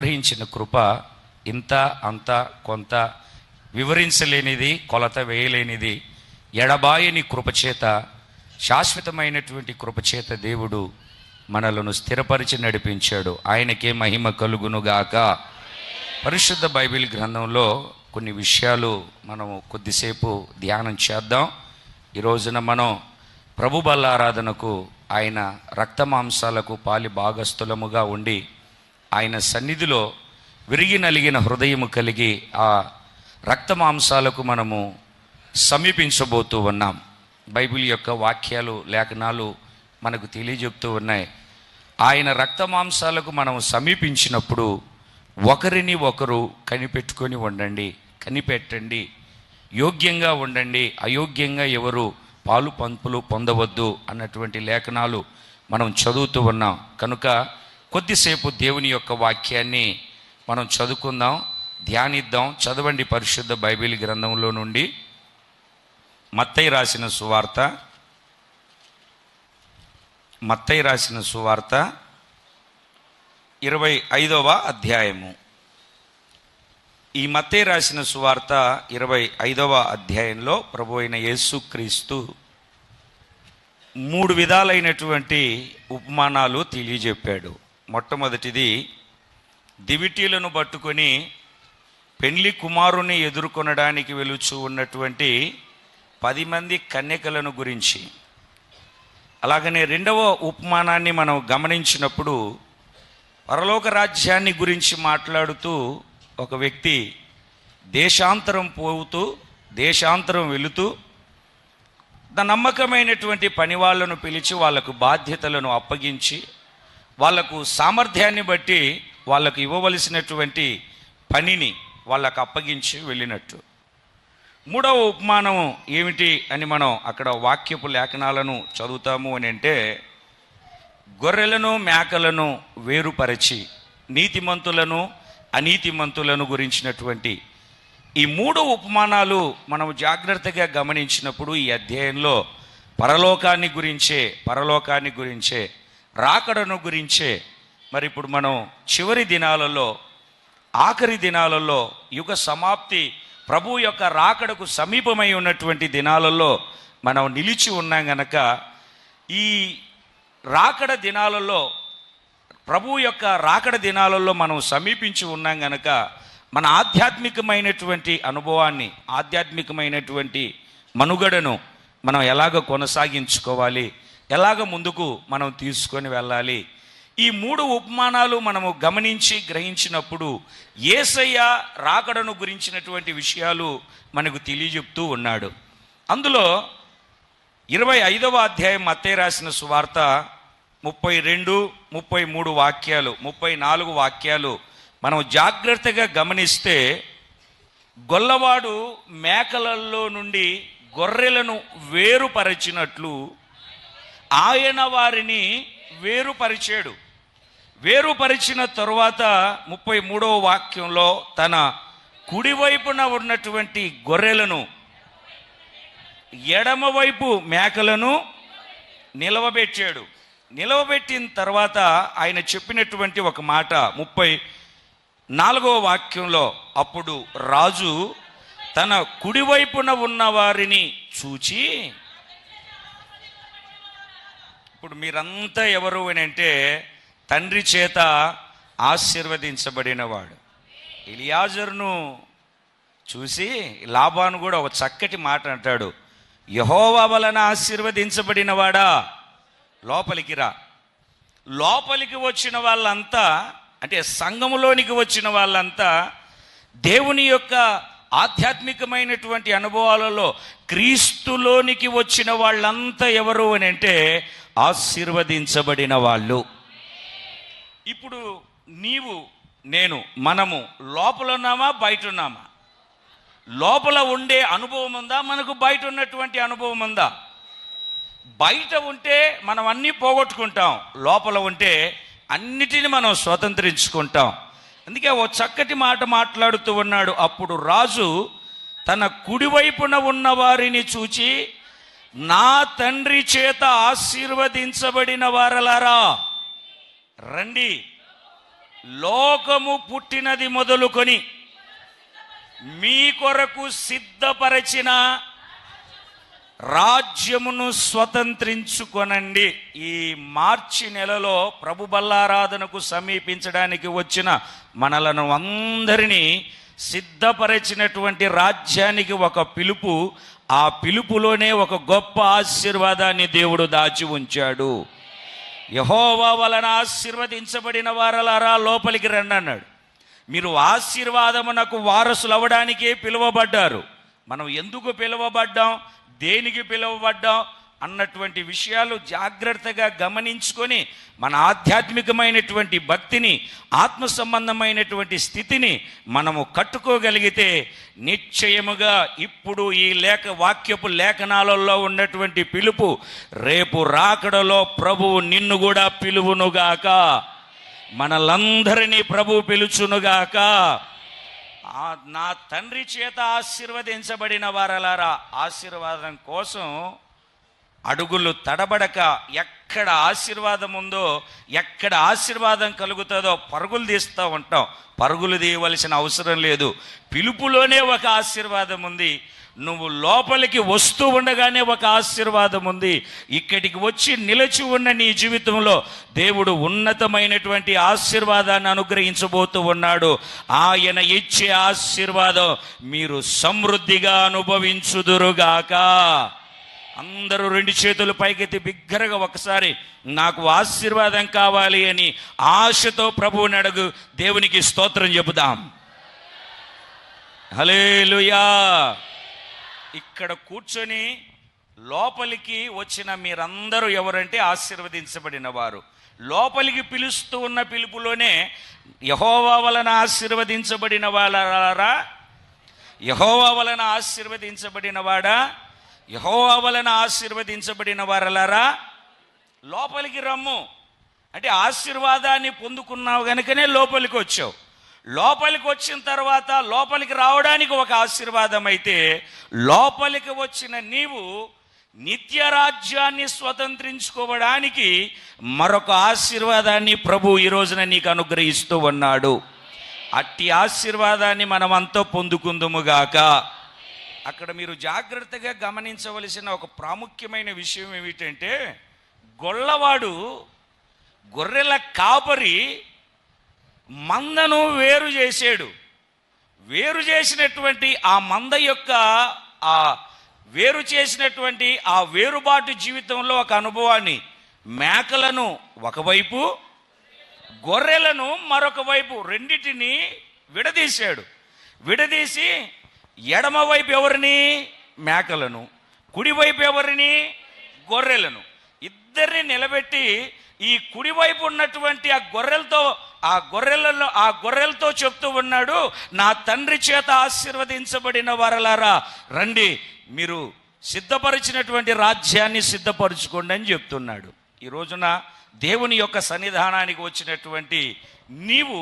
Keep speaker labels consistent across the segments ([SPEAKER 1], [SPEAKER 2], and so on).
[SPEAKER 1] గ్రహించిన కృప ఇంత అంత కొంత వివరించలేనిది, కొలత వేయలేనిది, ఎడబాయని కృపచేత, శాశ్వతమైనటువంటి కృపచేత దేవుడు మనలను స్థిరపరిచి నడిపించాడు. ఆయనకే మహిమ కలుగునుగాక. పరిశుద్ధ బైబిల్ గ్రంథంలో కొన్ని విషయాలు మనం కొద్దిసేపు ధ్యానం చేద్దాం. ఈ రోజున మనం ప్రభు బల్లారాధనకు ఆయన రక్తమాంసాలకు పాలి భాగస్థులముగా ఉండి ఆయన సన్నిధిలో విరిగి నలిగిన హృదయము కలిగి ఆ రక్తమాంసాలకు మనము సమీపించబోతూ ఉన్నాం. బైబిల్ యొక్క వాక్యాలు, లేఖనాలు మనకు తెలియజెప్తూ ఉన్నాయి. ఆయన రక్తమాంసాలకు మనం సమీపించినప్పుడు ఒకరిని ఒకరు కనిపెట్టుకొని ఉండండి, కనిపెట్టండి, యోగ్యంగా ఉండండి, అయోగ్యంగా ఎవరు పాలు పంపులు పొందవద్దు అన్నటువంటి లేఖనాలు మనం చదువుతూ ఉన్నాం. కనుక కొద్దిసేపు దేవుని యొక్క వాక్యాన్ని మనం చదువుకుందాం, ధ్యానిద్దాం. చదవండి పరిశుద్ధ బైబిల్ గ్రంథంలో నుండి మత్తయి రాసిన సువార్త 25వ అధ్యాయము. ఈ మత్తయి రాసిన సువార్త 25వ అధ్యాయంలో ప్రభు అయిన యేసుక్రీస్తు 3 విధాలైనటువంటి ఉపమానాలు తెలియజెప్పాడు. మొట్టమొదటిది, దివిటీలను పట్టుకొని పెండ్లి కుమారుని ఎదుర్కొనడానికి వెలుచు ఉన్నటువంటి 10 మంది కన్యకలను గురించి. అలాగనే రెండవ ఉపమానాన్ని మనం గమనించినప్పుడు పరలోక రాజ్యాన్ని గురించి మాట్లాడుతూ ఒక వ్యక్తి దేశాంతరం వెళుతూ నమ్మకమైనటువంటి పని వాళ్ళను పిలిచి వాళ్లకు బాధ్యతలను అప్పగించి వాళ్లకు సామర్థ్యాన్ని బట్టి వాళ్లకు ఇవ్వవలసినటువంటి పనిని వాళ్ళకు అప్పగించి వెళ్ళినట్టు. మూడవ ఉపమానం ఏమిటి అని మనం అక్కడ వాక్యపు లేఖనాలను చదువుతాము అని అంటే, గొర్రెలను మేకలను వేరుపరచి నీతిమంతులను అనీతిమంతులను గురించినటువంటి ఈ 3 ఉపమానాలు మనం జాగ్రత్తగా గమనించినప్పుడు ఈ అధ్యాయంలో పరలోకాన్ని గురించే రాకడను గురించే. మరి ఇప్పుడు మనం చివరి దినాలలో, ఆఖరి దినాలలో, యుగ సమాప్తి, ప్రభు యొక్క రాకడకు సమీపమై ఉన్నటువంటి దినాలలో మనం నిలిచి ఉన్నాం గనక, ఈ రాకడ దినాలలో, ప్రభు యొక్క రాకడ దినాలలో మనం సమీపించి ఉన్నాం గనక మన ఆధ్యాత్మికమైనటువంటి అనుభవాన్ని, ఆధ్యాత్మికమైనటువంటి మనుగడను మనం ఎలాగ కొనసాగించుకోవాలి, ఎలాగ ముందుకు మనం తీసుకొని వెళ్ళాలి. ఈ 3 ఉపమానాలు మనము గమనించి గ్రహించినప్పుడు యేసయ్య రాకడను గురించినటువంటి విషయాలు మనకు తెలియజెప్తూ ఉన్నాడు. అందులో 25వ అధ్యాయం మత్తయి రాసిన సువార్త 32, 33 వాక్యాలు, 34 వాక్యాలు మనం జాగ్రత్తగా గమనిస్తే, గొల్లవాడు మేకలలో నుండి గొర్రెలను వేరుపరిచినట్లు ఆయన వారిని వేరుపరిచిన తరువాత 33వ వాక్యంలో తన కుడివైపున ఉన్నటువంటి గొర్రెలను, ఎడమవైపు మేకలను నిలవబెట్టిన తర్వాత ఆయన చెప్పినటువంటి ఒక మాట 34వ వాక్యంలో, అప్పుడు రాజు తన కుడివైపున ఉన్న వారిని చూచి, ఇప్పుడు మీరంతా ఎవరు అని అంటే తండ్రి చేత ఆశీర్వదించబడినవాడు. ఎలియాజరును చూసి లాబాను కూడా ఒక చక్కటి మాట అంటాడు, యెహోవా వలన ఆశీర్వదించబడినవాడా లోపలికి రా. లోపలికి వచ్చిన వాళ్ళంతా, అంటే సంఘములోనికి వచ్చిన వాళ్ళంతా దేవుని యొక్క ఆధ్యాత్మికమైనటువంటి అనుభవాలలో క్రీస్తులోనికి వచ్చిన వాళ్ళంతా ఎవరు అని అంటే ఆశీర్వదించబడిన వాళ్ళు. ఇప్పుడు నీవు, నేను, మనము లోపల ఉన్నామా, బయట ఉన్నామా? లోపల ఉండే అనుభవం ఉందా, మనకు బయట ఉన్నటువంటి అనుభవం ఉందా? బయట ఉంటే మనం అన్నీ పోగొట్టుకుంటాం, లోపల ఉంటే అన్నిటిని మనం స్వతంత్రించుకుంటాం. అందుకే ఓ చక్కటి మాట మాట్లాడుతూ ఉన్నాడు, అప్పుడు రాజు తన కుడివైపున ఉన్న వారిని చూచి, నా తండ్రి చేత ఆశీర్వదించబడిన వారలారా రండి, లోకము పుట్టినది మొదలుకొని మీ కొరకు సిద్ధపరచిన రాజ్యమును స్వతంత్రించుకొనండి. ఈ మార్చి నెలలో ప్రభు బల్లారాధనకు సమీపించడానికి వచ్చిన మనలను అందరినీ సిద్ధపరిచినటువంటి రాజ్యానికి ఒక పిలుపు, ఆ పిలుపులోనే ఒక గొప్ప ఆశీర్వాదాన్ని దేవుడు దాచి ఉంచాడు. యెహోవా వలన ఆశీర్వదించబడిన వారలారా లోపలికి రండి అన్నాడు. మీరు ఆశీర్వాదమునకు వారసులు అవ్వడానికే పిలువబడ్డారు. మనం ఎందుకు పిలువబడ్డాం, దేనికి పిలువబడ్డాం అన్నటువంటి విషయాలు జాగ్రత్తగా గమనించుకొని మన ఆధ్యాత్మికమైనటువంటి భక్తిని, ఆత్మ సంబంధమైనటువంటి స్థితిని మనము కట్టుకోగలిగితే నిశ్చయముగా ఇప్పుడు ఈ వాక్యపు లేఖనాలలో ఉన్నటువంటి పిలుపు రేపు రాకడలో ప్రభువు నిన్ను కూడా పిలువునుగాక, మనలందరినీ ప్రభు పిలుచునుగాక. నా తండ్రి చేత ఆశీర్వదించబడిన వారలారా, ఆశీర్వాదం కోసం అడుగులు తడబడక, ఎక్కడ ఆశీర్వాదం ఉందో, ఎక్కడ ఆశీర్వాదం కలుగుతుందో పరుగులు తీస్తూ ఉంటాం. పరుగులు తీయవలసిన అవసరం లేదు. పిలుపులోనే ఒక ఆశీర్వాదం ఉంది. నువ్వు లోపలికి వస్తూ ఉండగానే ఒక ఆశీర్వాదం ఉంది. ఇక్కడికి వచ్చి నిలిచి ఉన్న నీ జీవితంలో దేవుడు ఉన్నతమైనటువంటి ఆశీర్వాదాన్ని అనుగ్రహించబోతూ ఉన్నాడు. ఆయన ఇచ్చే ఆశీర్వాదం మీరు సమృద్ధిగా అనుభవించుదురుగాక. అందరూ రెండు చేతులు పైకెత్తి బిగ్గరగా ఒకసారి నాకు ఆశీర్వాదం కావాలి అని ఆశతో ప్రభువుని అడుగు. దేవునికి స్తోత్రం చెబుదాం. హల్లెలూయా. ఇక్కడ కూర్చొని లోపలికి వచ్చిన మీరందరూ ఎవరంటే ఆశీర్వదించబడిన వారు. లోపలికి పిలుస్తూ ఉన్న పిలుపులోనే యెహోవా వలన ఆశీర్వదించబడిన వాళ్ళారా, యెహోవా వలన ఆశీర్వదించబడిన వాడా, యెహోవా వలన ఆశీర్వదించబడిన వారలారా లోపలికి రమ్ము అంటే ఆశీర్వాదాన్ని పొందుకున్నావు గనుకనే లోపలికి వచ్చావు. లోపలికి వచ్చిన తర్వాత లోపలికి రావడానికి ఒక ఆశీర్వాదం అయితే, లోపలికి వచ్చిన నీవు నిత్య రాజ్యాన్ని స్వతంత్రించుకోవడానికి మరొక ఆశీర్వాదాన్ని ప్రభు ఈ రోజున నీకు అనుగ్రహిస్తూ ఉన్నాడు. అట్టి ఆశీర్వాదాన్ని మనమంతా పొందుకుందుముగాక. అక్కడ మీరు జాగ్రత్తగా గమనించవలసిన ఒక ప్రాముఖ్యమైన విషయం ఏమిటంటే, గొల్లవాడు గొర్రెల కాపరి మందను వేరు చేసాడు. వేరు చేసినటువంటి ఆ మంద యొక్క ఆ వేరు చేసినటువంటి ఆ వేరుబాటు జీవితంలో ఒక అనుభవాన్ని, మేకలను ఒకవైపు, గొర్రెలను మరొక వైపు, రెండిటిని విడదీశాడు. విడదీసి ఎడమవైపు ఎవరిని, మేకలను, కుడివైపు ఎవరిని, గొర్రెలను, ఇద్దరిని నిలబెట్టి ఈ కుడివైపు ఉన్నటువంటి ఆ గొర్రెలతో చెప్తూ ఉన్నాడు, నా తండ్రి చేత ఆశీర్వదించబడిన వారలారా రండి, మీరు సిద్ధపరిచినటువంటి రాజ్యాన్ని సిద్ధపరచుకోండి అని చెప్తున్నాడు. ఈ రోజున దేవుని యొక్క సన్నిధానానికి వచ్చినటువంటి నీవు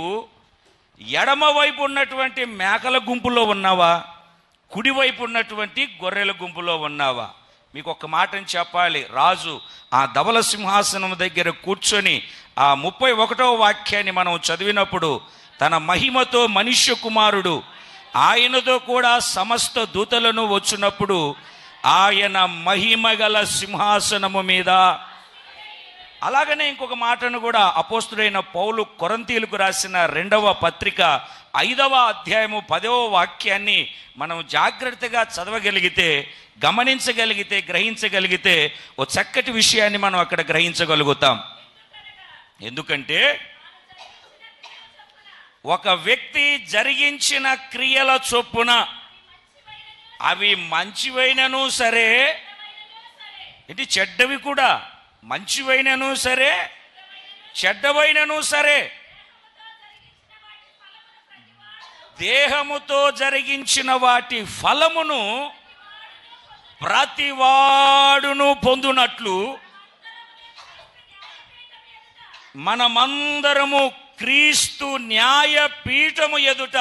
[SPEAKER 1] ఎడమవైపు ఉన్నటువంటి మేకల గుంపులో ఉన్నావా, కుడివైపు ఉన్నటువంటి గొర్రెల గుంపులో ఉన్నావా? మీకు ఒక మాటని చెప్పాలి. రాజు ఆ ధవల సింహాసనం దగ్గర కూర్చొని ఆ 31వ వాక్యాన్ని మనం చదివినప్పుడు, తన మహిమతో మనుష్య కుమారుడు ఆయనతో కూడా సమస్త దూతలను వచ్చినప్పుడు ఆయన మహిమగల సింహాసనము మీద. అలాగనే ఇంకొక మాటను కూడా అపోస్తుడైన పౌలు కొరింథీయులకు రాసిన 2వ పత్రిక 5వ అధ్యాయము 10వ వాక్యాన్ని మనం జాగ్రత్తగా చదవగలిగితే, గమనించగలిగితే, గ్రహించగలిగితే ఓ చక్కటి విషయాన్ని మనం అక్కడ గ్రహించగలుగుతాం. ఎందుకంటే ఒక వ్యక్తి జరిగించిన క్రియల చొప్పున అవి మంచివైనను సరే, ఇది చెడ్డవి కూడా, మంచివైనను సరే చెడ్డవైనను సరే, దేహముతో జరిగించిన వాటి ఫలమును ప్రతివాడును పొందునట్లు మనమందరము క్రీస్తు న్యాయపీఠము ఎదుట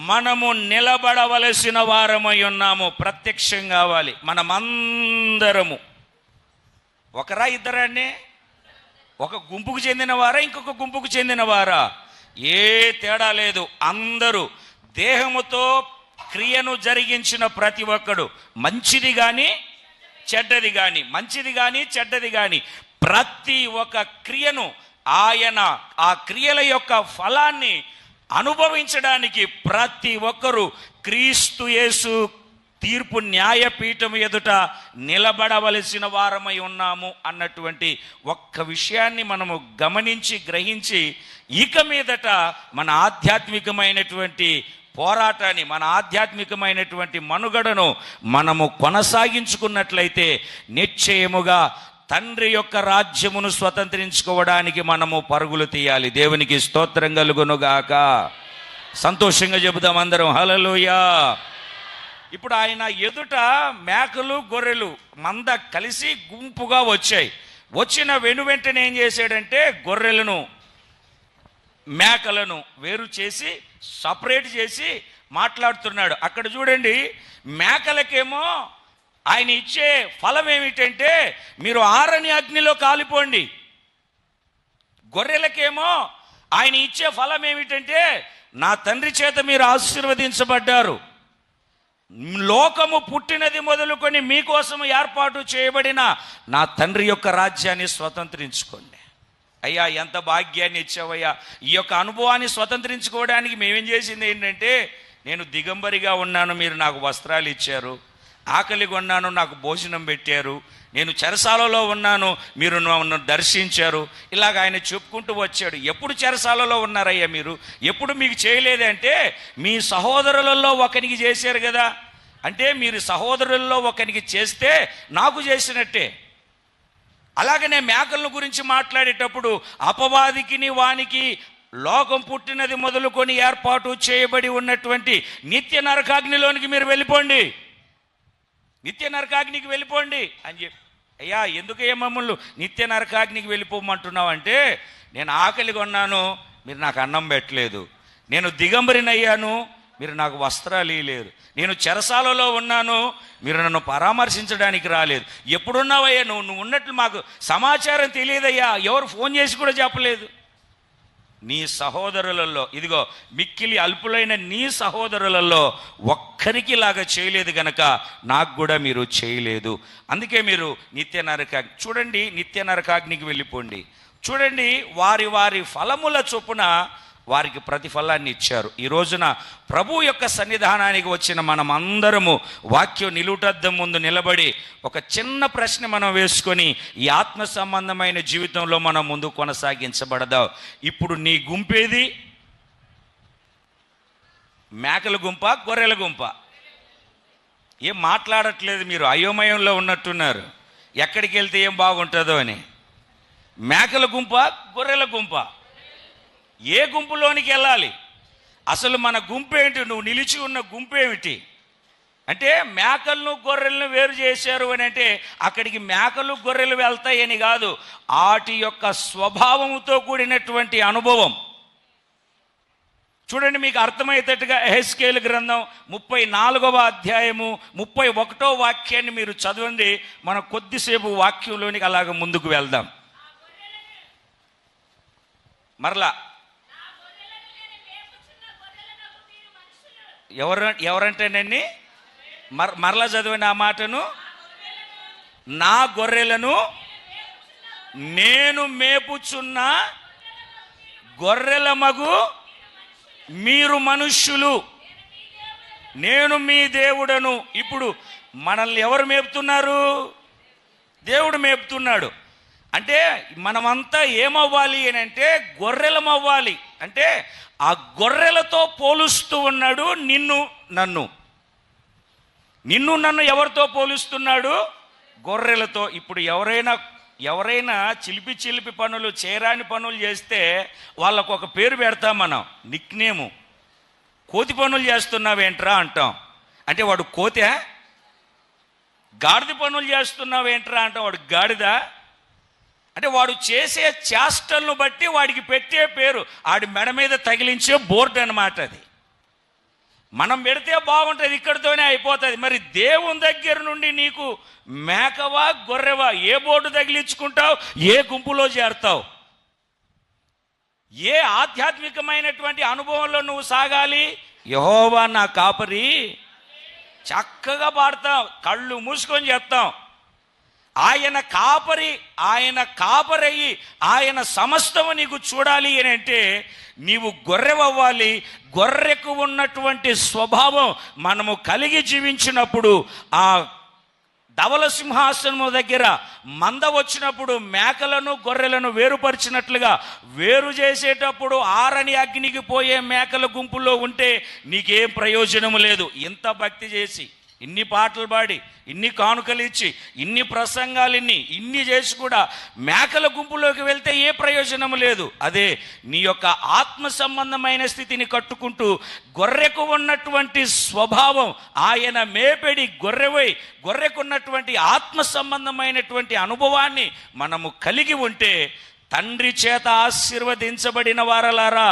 [SPEAKER 1] మనము నిలబడవలసిన వారమై ఉన్నాము. ప్రత్యక్షం కావాలి మనమందరము. ఒకరా ఇద్దరండి? ఒక గుంపుకు చెందినవారా, ఇంకొక గుంపుకు చెందినవారా? ఏ తేడా లేదు. అందరూ దేహముతో క్రియను జరిగించిన ప్రతి ఒక్కడు, మంచిది కానీ చెడ్డది కానీ, మంచిది కానీ చెడ్డది కానీ, ప్రతి ఒక్క క్రియను ఆయన ఆ క్రియల యొక్క ఫలాన్ని అనుభవించడానికి ప్రతి ఒక్కరూ క్రీస్తు యేసు తీర్పు న్యాయపీఠం ఎదుట నిలబడవలసిన వారమై ఉన్నాము అన్నటువంటి ఒక్క విషయాన్ని మనము గమనించి గ్రహించి ఇక మీదట మన ఆధ్యాత్మికమైనటువంటి పోరాటాన్ని, మన ఆధ్యాత్మికమైనటువంటి మనుగడను మనము కొనసాగించుకున్నట్లయితే నిశ్చయముగా తండ్రి యొక్క రాజ్యమును స్వతంత్రించుకోవడానికి మనము పరుగులు తీయాలి. దేవునికి స్తోత్రం కలుగునుగాక. సంతోషంగా చెబుదాం అందరం హల్లెలూయా. ఇప్పుడు ఆయన ఎదుట మేకలు గొర్రెలు మంద కలిసి గుంపుగా వచ్చాయి. వచ్చిన వెంటనే ఏం చేశాడంటే గొర్రెలను మేకలను వేరు చేసి సపరేట్ చేసి మాట్లాడుతున్నాడు. అక్కడ చూడండి, మేకలకేమో ఆయన ఇచ్చే ఫలం ఏమిటంటే మీరు ఆరని అగ్నిలో కాలిపోండి. గొర్రెలకేమో ఆయన ఇచ్చే ఫలం ఏమిటంటే నా తండ్రి చేత మీరు ఆశీర్వదించబడ్డారు, లోకము పుట్టినది మొదలుకొని మీకోసం ఏర్పాటు చేయబడిన నా తండ్రి యొక్క రాజ్యాన్ని స్వతంత్రించుకోండి. అయ్యా ఎంత భాగ్యాన్ని ఇచ్చావయ్యా. ఈ యొక్క అనుభవాన్ని స్వతంత్రించుకోవడానికి మేమేం చేసింది ఏంటంటే, నేను దిగంబరిగా ఉన్నాను, మీరు నాకు వస్త్రాలు ఇచ్చారు. ఆకలిగా ఉన్నాను, నాకు భోజనం పెట్టారు. నేను చెరసాలలో ఉన్నాను, మీరు నన్ను దర్శించారు. ఇలాగ ఆయన చెప్పుకుంటూ వచ్చాడు. ఎప్పుడు చెరసాలలో ఉన్నారయ్యా మీరు? ఎప్పుడు మీకు చేయలేదంటే మీ సహోదరులలో ఒకరికి చేశారు కదా. అంటే మీరు సహోదరులలో ఒకరికి చేస్తే నాకు చేసినట్టే. అలాగనే మేకల గురించి మాట్లాడేటప్పుడు అపవాదికిని వానికి లోకం పుట్టినది మొదలుకొని ఏర్పాటు చేయబడి ఉన్నటువంటి నిత్య నరకాగ్నిలోనికి మీరు వెళ్ళిపోండి, నిత్య నరకాగ్నికి వెళ్ళిపోండి అని చెప్పి. అయ్యా ఎందుకయ్యా మమ్మల్ని నిత్య నరకాగ్నికి వెళ్ళిపోమంటున్నావు అంటే, నేను ఆకలిగా ఉన్నాను, మీరు నాకు అన్నం పెట్టలేదు. నేను దిగంబరినయ్యాను, మీరు నాకు వస్త్రాలు ఇవ్వలేదు. నేను చెరసాలలో ఉన్నాను, మీరు నన్ను పరామర్శించడానికి రాలేదు. ఎప్పుడున్నావయ్యా నువ్వు ఉన్నట్లు మాకు సమాచారం తెలియదయ్యా, ఎవరు ఫోన్ చేసి కూడా చెప్పలేదు. నీ సహోదరులలో, ఇదిగో మిక్కిలి అల్పులైన నీ సహోదరులలో ఒక్కరికి లాగా చేయలేదు గనక నాకు కూడా మీరు చేయలేదు. అందుకే మీరు నిత్య నరకాగ్ని. చూడండి, నిత్య నరకాగ్నికి వెళ్ళిపోండి. చూడండి, వారి వారి ఫలముల చొప్పున వారికి ప్రతిఫలాన్ని ఇచ్చారు. ఈ రోజున ప్రభు యొక్క సన్నిధానానికి వచ్చిన మనం అందరము వాక్యం నిలుటద్దం ముందు నిలబడి ఒక చిన్న ప్రశ్న మనం వేసుకొని ఈ ఆత్మ సంబంధమైన జీవితంలో మనం ముందు కొనసాగించబడదాం. ఇప్పుడు నీ గుంపేది? మేకల గుంప, గొర్రెల గుంప? ఏం మాట్లాడట్లేదు, మీరు అయోమయంలో ఉన్నట్టున్నారు. ఎక్కడికి వెళ్తే ఏం బాగుంటుందో అని. మేకల గుంప, గొర్రెల గుంప? ఏ గుంపులోనికి వెళ్ళాలి? అసలు మన గుంపు ఏంటి? నువ్వు నిలిచి ఉన్న గుంపు ఏమిటి అంటే, మేకలను గొర్రెలను వేరు చేశారు అని అంటే అక్కడికి మేకలు గొర్రెలు వెళ్తాయని కాదు, వాటి యొక్క స్వభావంతో కూడినటువంటి అనుభవం. చూడండి, మీకు అర్థమయ్యేటట్టుగా యెహెజ్కేలు గ్రంథం 34వ అధ్యాయము 31వ వాక్యాన్ని మీరు చదవండి. మనం కొద్దిసేపు వాక్యంలోనికి అలాగ ముందుకు వెళ్దాం. మరలా ఎవరంటేనండి? మరలా చదవండి ఆ మాటను. నా గొర్రెలను నేను మేపుచున్న గొర్రెల మగు మీరు మనుష్యులు, నేను మీ దేవుడను. ఇప్పుడు మనల్ని ఎవరు మేపుతున్నారు? దేవుడు మేపుతున్నాడు. అంటే మనమంతా ఏమవ్వాలి అని అంటే గొర్రెలమవ్వాలి. అంటే ఆ గొర్రెలతో పోలుస్తూ ఉన్నాడు నిన్ను నన్ను ఎవరితో పోలుస్తున్నాడు? గొర్రెలతో. ఇప్పుడు ఎవరైనా చిలిపి పనులు, చేరాని పనులు చేస్తే వాళ్ళకు ఒక పేరు పెడతాం మనం, నిక్నేము. కోతి పనులు చేస్తున్నావేంట్రా అంటాం, అంటే వాడు కోతే. గాడిద పనులు చేస్తున్నావేంట్రా అంటాం, వాడు గాడిద. అంటే వాడు చేసే చేష్టలను బట్టి వాడికి పెట్టే పేరు, ఆడి మెడ మీద తగిలించే బోర్డు అన్నమాట అది. మనం పెడితే బాగుంటుంది, ఇక్కడితోనే అయిపోతుంది. మరి దేవుని దగ్గర నుండి నీకు మేకవా గొర్రెవా, ఏ బోర్డు తగిలించుకుంటావు, ఏ గుంపులో చేరతావు, ఏ ఆధ్యాత్మికమైనటువంటి అనుభవంలో నువ్వు సాగాలి? యెహోవా నా కాపరి, చక్కగా పాడతాం, కళ్ళు మూసుకొని చెప్తాం. ఆయన కాపరి, ఆయన కాపరయ్యి ఆయన సమస్తము నీకు చూడాలి అని అంటే నీవు గొర్రెవ్వాలి. గొర్రెకు ఉన్నటువంటి స్వభావం మనము కలిగి జీవించినప్పుడు, ఆ ధవల సింహాసనము దగ్గర మంద వచ్చినప్పుడు మేకలను గొర్రెలను వేరుపరిచినట్లుగా వేరు చేసేటప్పుడు ఆరని అగ్నికి పోయే మేకల గుంపులో ఉంటే నీకేం ప్రయోజనము లేదు. ఇంత భక్తి చేసి, ఇన్ని పాటలు పాడి, ఇన్ని కానుకలు ఇచ్చి, ఇన్ని ప్రసంగాలు ఇన్ని చేసి కూడా మేకల గుంపులోకి వెళ్తే ఏ ప్రయోజనం లేదు. అదే నీ యొక్క ఆత్మ సంబంధమైన స్థితిని కట్టుకుంటూ గొర్రెకు ఉన్నటువంటి స్వభావం, ఆయన మేపెడి గొర్రెవై గొర్రెకున్నటువంటి ఆత్మ సంబంధమైనటువంటి అనుభవాన్ని మనము కలిగి ఉంటే, తండ్రి చేత ఆశీర్వదించబడిన వారలారా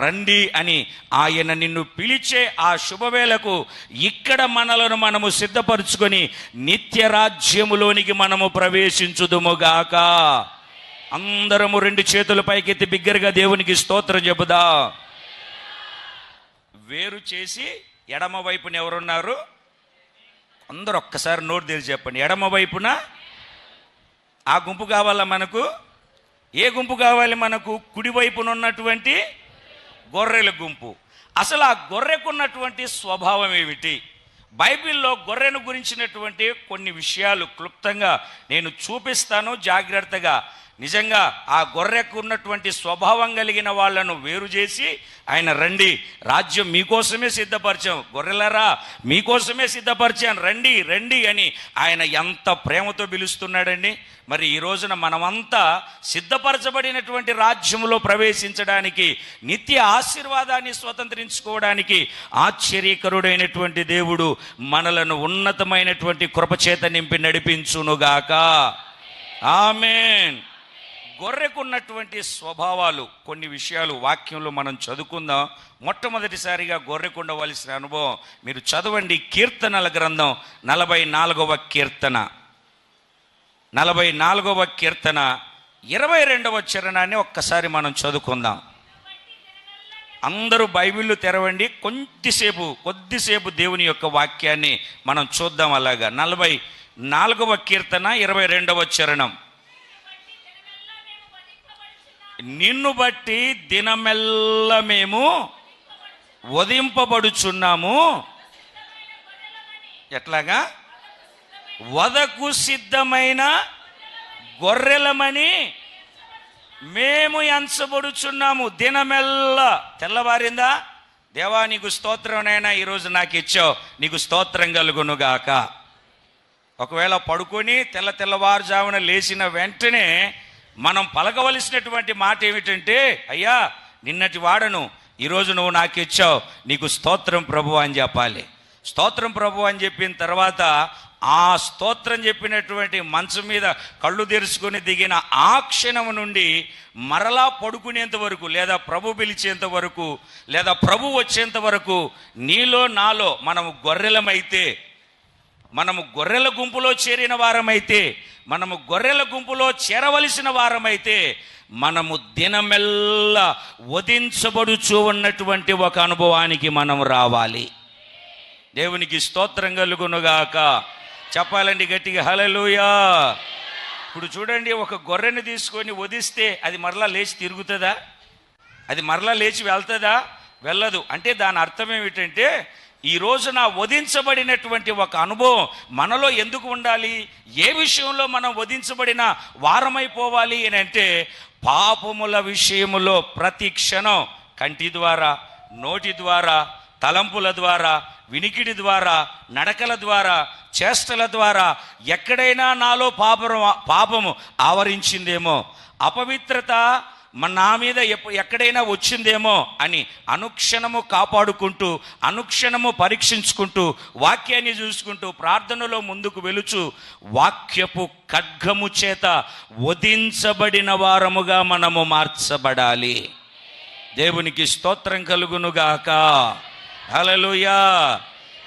[SPEAKER 1] రండి అని ఆయన నిన్ను పిలిచే ఆ శుభవేళకు ఇక్కడ మనము సిద్ధపరచుకొని నిత్య రాజ్యములోనికి మనము ప్రవేశించుదుముగాక. అందరము రెండు చేతుల పైకెత్తి బిగ్గరగా దేవునికి స్తోత్రం చెబుదా. వేరు చేసి ఎడమ వైపున ఎవరున్నారు? అందరూ ఒక్కసారి నోరు తెరిచి చెప్పండి. ఎడమ వైపున ఆ గుంపు కావాలా మనకు? ఏ గుంపు కావాలి మనకు? కుడివైపున ఉన్నటువంటి గొర్రెల గుంపు. అసలు ఆ గొర్రెకున్నటువంటి స్వభావం ఏమిటి? బైబిల్లో గొర్రెను గురించినటువంటి కొన్ని విషయాలు క్లుప్తంగా నేను చూపిస్తాను, జాగ్రత్తగా. నిజంగా ఆ గొర్రెకు ఉన్నటువంటి స్వభావం కలిగిన వాళ్ళను వేరు చేసి ఆయన రండి, రాజ్యం మీకోసమే సిద్ధపరిచాం, గొర్రెలరా మీకోసమే సిద్ధపరిచాను, రండి రండి అని ఆయన ఎంత ప్రేమతో పిలుస్తున్నాడండి. మరి ఈ రోజున మనమంతా సిద్ధపరచబడినటువంటి రాజ్యంలో ప్రవేశించడానికి, నిత్య ఆశీర్వాదాన్ని స్వతంత్రించుకోవడానికి ఆశ్చర్యకరుడైనటువంటి దేవుడు మనలను ఉన్నతమైనటువంటి కృపచేత నింపి నడిపించునుగాక. ఆమేన్. గొర్రెకున్నటువంటి స్వభావాలు, కొన్ని విషయాలు వాక్యంలో మనం చదువుకుందాం. మొట్టమొదటిసారిగా గొర్రెకు ఉండవలసిన అనుభవం మీరు చదవండి. కీర్తనల గ్రంథం 44వ కీర్తన, 44వ కీర్తన 22వ చరణాన్ని ఒక్కసారి మనం చదువుకుందాం. అందరూ బైబిల్ తెరవండి. కొద్దిసేపు దేవుని యొక్క వాక్యాన్ని మనం చూద్దాం. అలాగా 44వ కీర్తన 22వ చరణం. నిన్ను బట్టి దినమెల్ల మేము వధింపబడుచున్నాము. ఎట్లాగా? వధకు సిద్ధమైన గొర్రెలమని మేము ఎంచబడుచున్నాము. దినమెల్ల. తెల్లవారిందా? దేవా నీకు స్తోత్రం నైనా, ఈరోజు నాకు ఇచ్చావు, నీకు స్తోత్రం కలుగునుగాక. ఒకవేళ పడుకొని తెల్లవారుజామున లేచిన వెంటనే మనం పలకవలసినటువంటి మాట ఏమిటంటే, అయ్యా నిన్నటి వాడను, ఈరోజు నువ్వు నాకు ఇచ్చావు, నీకు స్తోత్రం ప్రభు అని చెప్పాలి. స్తోత్రం ప్రభు అని చెప్పిన తర్వాత ఆ స్తోత్రం చెప్పినటువంటి మంచం మీద కళ్ళు తెరుచుకొని దిగిన ఆ క్షణం నుండి మరలా పడుకునేంత వరకు, లేదా ప్రభు పిలిచేంత వరకు, లేదా ప్రభు వచ్చేంత వరకు నీలో నాలో మనము గొర్రెలమైతే, మనము గొర్రెల గుంపులో చేరిన వారమైతే, మనము గొర్రెల గుంపులో చేరవలసిన వారమైతే, మనము దినమెల్లా వధించబడుచూ ఉన్నటువంటి ఒక అనుభవానికి మనము రావాలి. దేవునికి స్తోత్రం కలుగునుగాక. చెప్పాలండి గట్టిగా హల్లెలూయా. ఇప్పుడు చూడండి, ఒక గొర్రెను తీసుకొని వధిస్తే అది మరలా లేచి తిరుగుతుందా? అది మరలా లేచి వెళ్తుందా? వెళ్ళదు. అంటే దాని అర్థం ఏమిటంటే, ఈ రోజున వధించబడినటువంటి ఒక అనుభవం మనలో ఎందుకు ఉండాలి? ఏ విషయంలో మనం వధించబడిన వారమైపోవాలి అని అంటే, పాపముల విషయములో ప్రతి క్షణం కంటి ద్వారా, నోటి ద్వారా, తలంపుల ద్వారా, వినికిడి ద్వారా, నడకల ద్వారా, చేష్టల ద్వారా ఎక్కడైనా నాలో పాపము ఆవరించిందేమో, అపవిత్రత నా మీద ఎక్కడైనా వచ్చిందేమో అని అనుక్షణము కాపాడుకుంటూ, అనుక్షణము పరీక్షించుకుంటూ, వాక్యాన్ని చూసుకుంటూ, ప్రార్థనలో ముందుకు వెలుచు వాక్యపు ఖడ్గము చేత వధించబడిన వారముగా మనము మార్చబడాలి. దేవునికి స్తోత్రం కలుగునుగాక. హల్లెలూయా.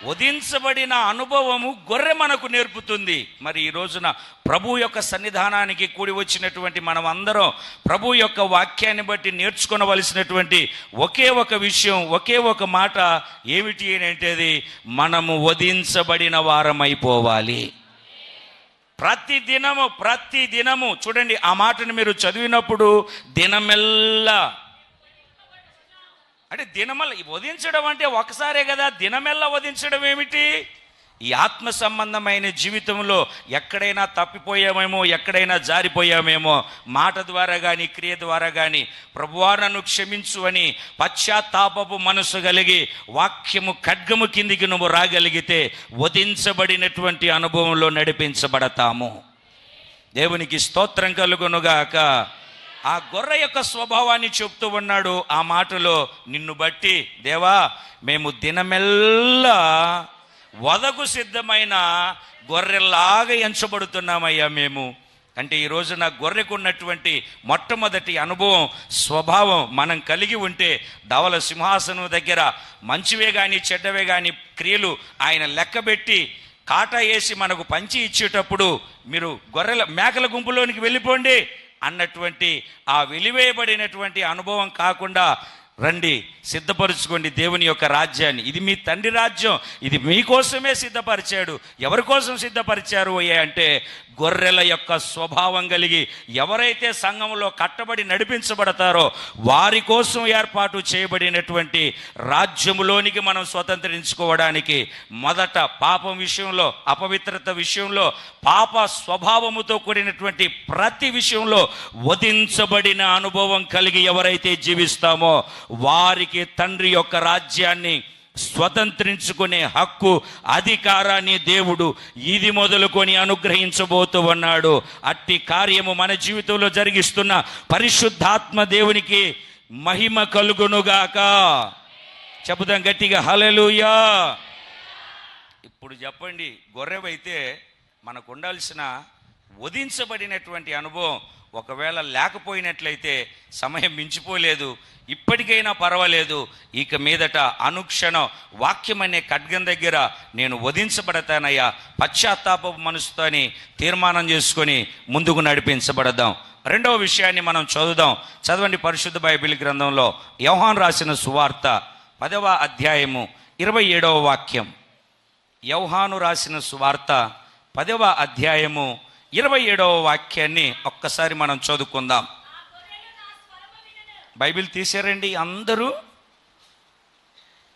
[SPEAKER 1] వధించబడిన అనుభవము గొర్రె మనకు నేర్పుతుంది. మరి ఈ రోజున ప్రభు యొక్క సన్నిధానానికి కూడి వచ్చినటువంటి మనం అందరం ప్రభు యొక్క వాక్యాన్ని బట్టి నేర్చుకోవలసినటువంటి ఒకే ఒక విషయం, ఒకే ఒక మాట ఏమిటి అని అంటే, మనము వధించబడిన వారమైపోవాలి. ప్రతి దినము చూడండి, ఆ మాటను మీరు చదివినప్పుడు దినమెల్లా అంటే దినమల్లా వధించడం అంటే ఒకసారే కదా, దినమెల్లా వధించడం ఏమిటి? ఈ ఆత్మ సంబంధమైన జీవితంలో ఎక్కడైనా తప్పిపోయామేమో, ఎక్కడైనా జారిపోయామేమో, మాట ద్వారా కానీ క్రియ ద్వారా కానీ ప్రభువా నన్ను క్షమించు అని పశ్చాత్తాపపు మనసు కలిగి వాక్యము ఖడ్గము కిందికి నువ్వు రాగలిగితే వధించబడినటువంటి అనుభవంలో నడిపించబడతాము. దేవునికి స్తోత్రం కలుగునుగాక. ఆ గొర్రె యొక్క స్వభావాన్ని చెప్తూ ఉన్నాడు ఆ మాటలో, నిన్ను బట్టి దేవా మేము దినమెల్లా వదకు సిద్ధమైన గొర్రెలాగా ఎంచబడుతున్నామయ్యా మేము. అంటే ఈ రోజున గొర్రెకు ఉన్నటువంటి మొట్టమొదటి అనుభవం, స్వభావం మనం కలిగి ఉంటే ధవల సింహాసనం దగ్గర మంచివే కానీ చెడ్డవే కానీ క్రియలు ఆయన లెక్కబెట్టి కాటా వేసి మనకు పంచి ఇచ్చేటప్పుడు మీరు మేకల గుంపులోనికి వెళ్ళిపోండి అన్నటువంటి ఆ వెలివేయబడినటువంటి అనుభవం కాకుండా రండి, సిద్ధపరచుకోండి దేవుని యొక్క రాజ్యాన్ని. ఇది మీ తండ్రి రాజ్యం, ఇది మీకోసమే సిద్ధపరిచాడు. ఎవరి కోసం సిద్ధపరిచారు అంటే గొర్రెల యొక్క స్వభావం కలిగి ఎవరైతే సంఘంలో కట్టబడి నడిపించబడతారో వారి కోసం ఏర్పాటు చేయబడినటువంటి రాజ్యములోనికి మనం స్వతంత్రించుకోవడానికి మొదట పాపం విషయంలో, అపవిత్రత విషయంలో, పాప స్వభావముతో కూడినటువంటి ప్రతి విషయంలో వధించబడిన అనుభవం కలిగి ఎవరైతే జీవిస్తామో వారికి తండ్రి యొక్క రాజ్యాన్ని స్వతంత్రించుకునే హక్కు, అధికారాన్ని దేవుడు ఇది మొదలుకొని అనుగ్రహించబోతూ ఉన్నాడు. అట్టి కార్యము మన జీవితంలో జరిగిస్తున్న పరిశుద్ధాత్మ దేవునికి మహిమ కలుగునుగాక. చెబుదాం గట్టిగా హల్లెలూయా. ఇప్పుడు చెప్పండి, గొర్రెవైతే మనకు ఉండాల్సిన వధించబడినటువంటి అనుభవం ఒకవేళ లేకపోయినట్లయితే సమయం మించిపోలేదు, ఇప్పటికైనా పర్వాలేదు, ఇక మీదట అనుక్షణం వాక్యం అనే ఖడ్గం దగ్గర నేను వధించబడతానయ్యా పశ్చాత్తాప మనసుతోని తీర్మానం చేసుకొని ముందుకు నడిపించబడదాం. రెండవ విషయాన్ని మనం చదవండి పరిశుద్ధ బైబిల్ గ్రంథంలో యోహాను రాసిన సువార్త 10వ అధ్యాయము 27వ వాక్యం. యోహాను రాసిన సువార్త 10వ అధ్యాయము 27వ వాక్యాన్ని ఒక్కసారి మనం చదువుకుందాం. బైబిల్ తీసారండి అందరూ.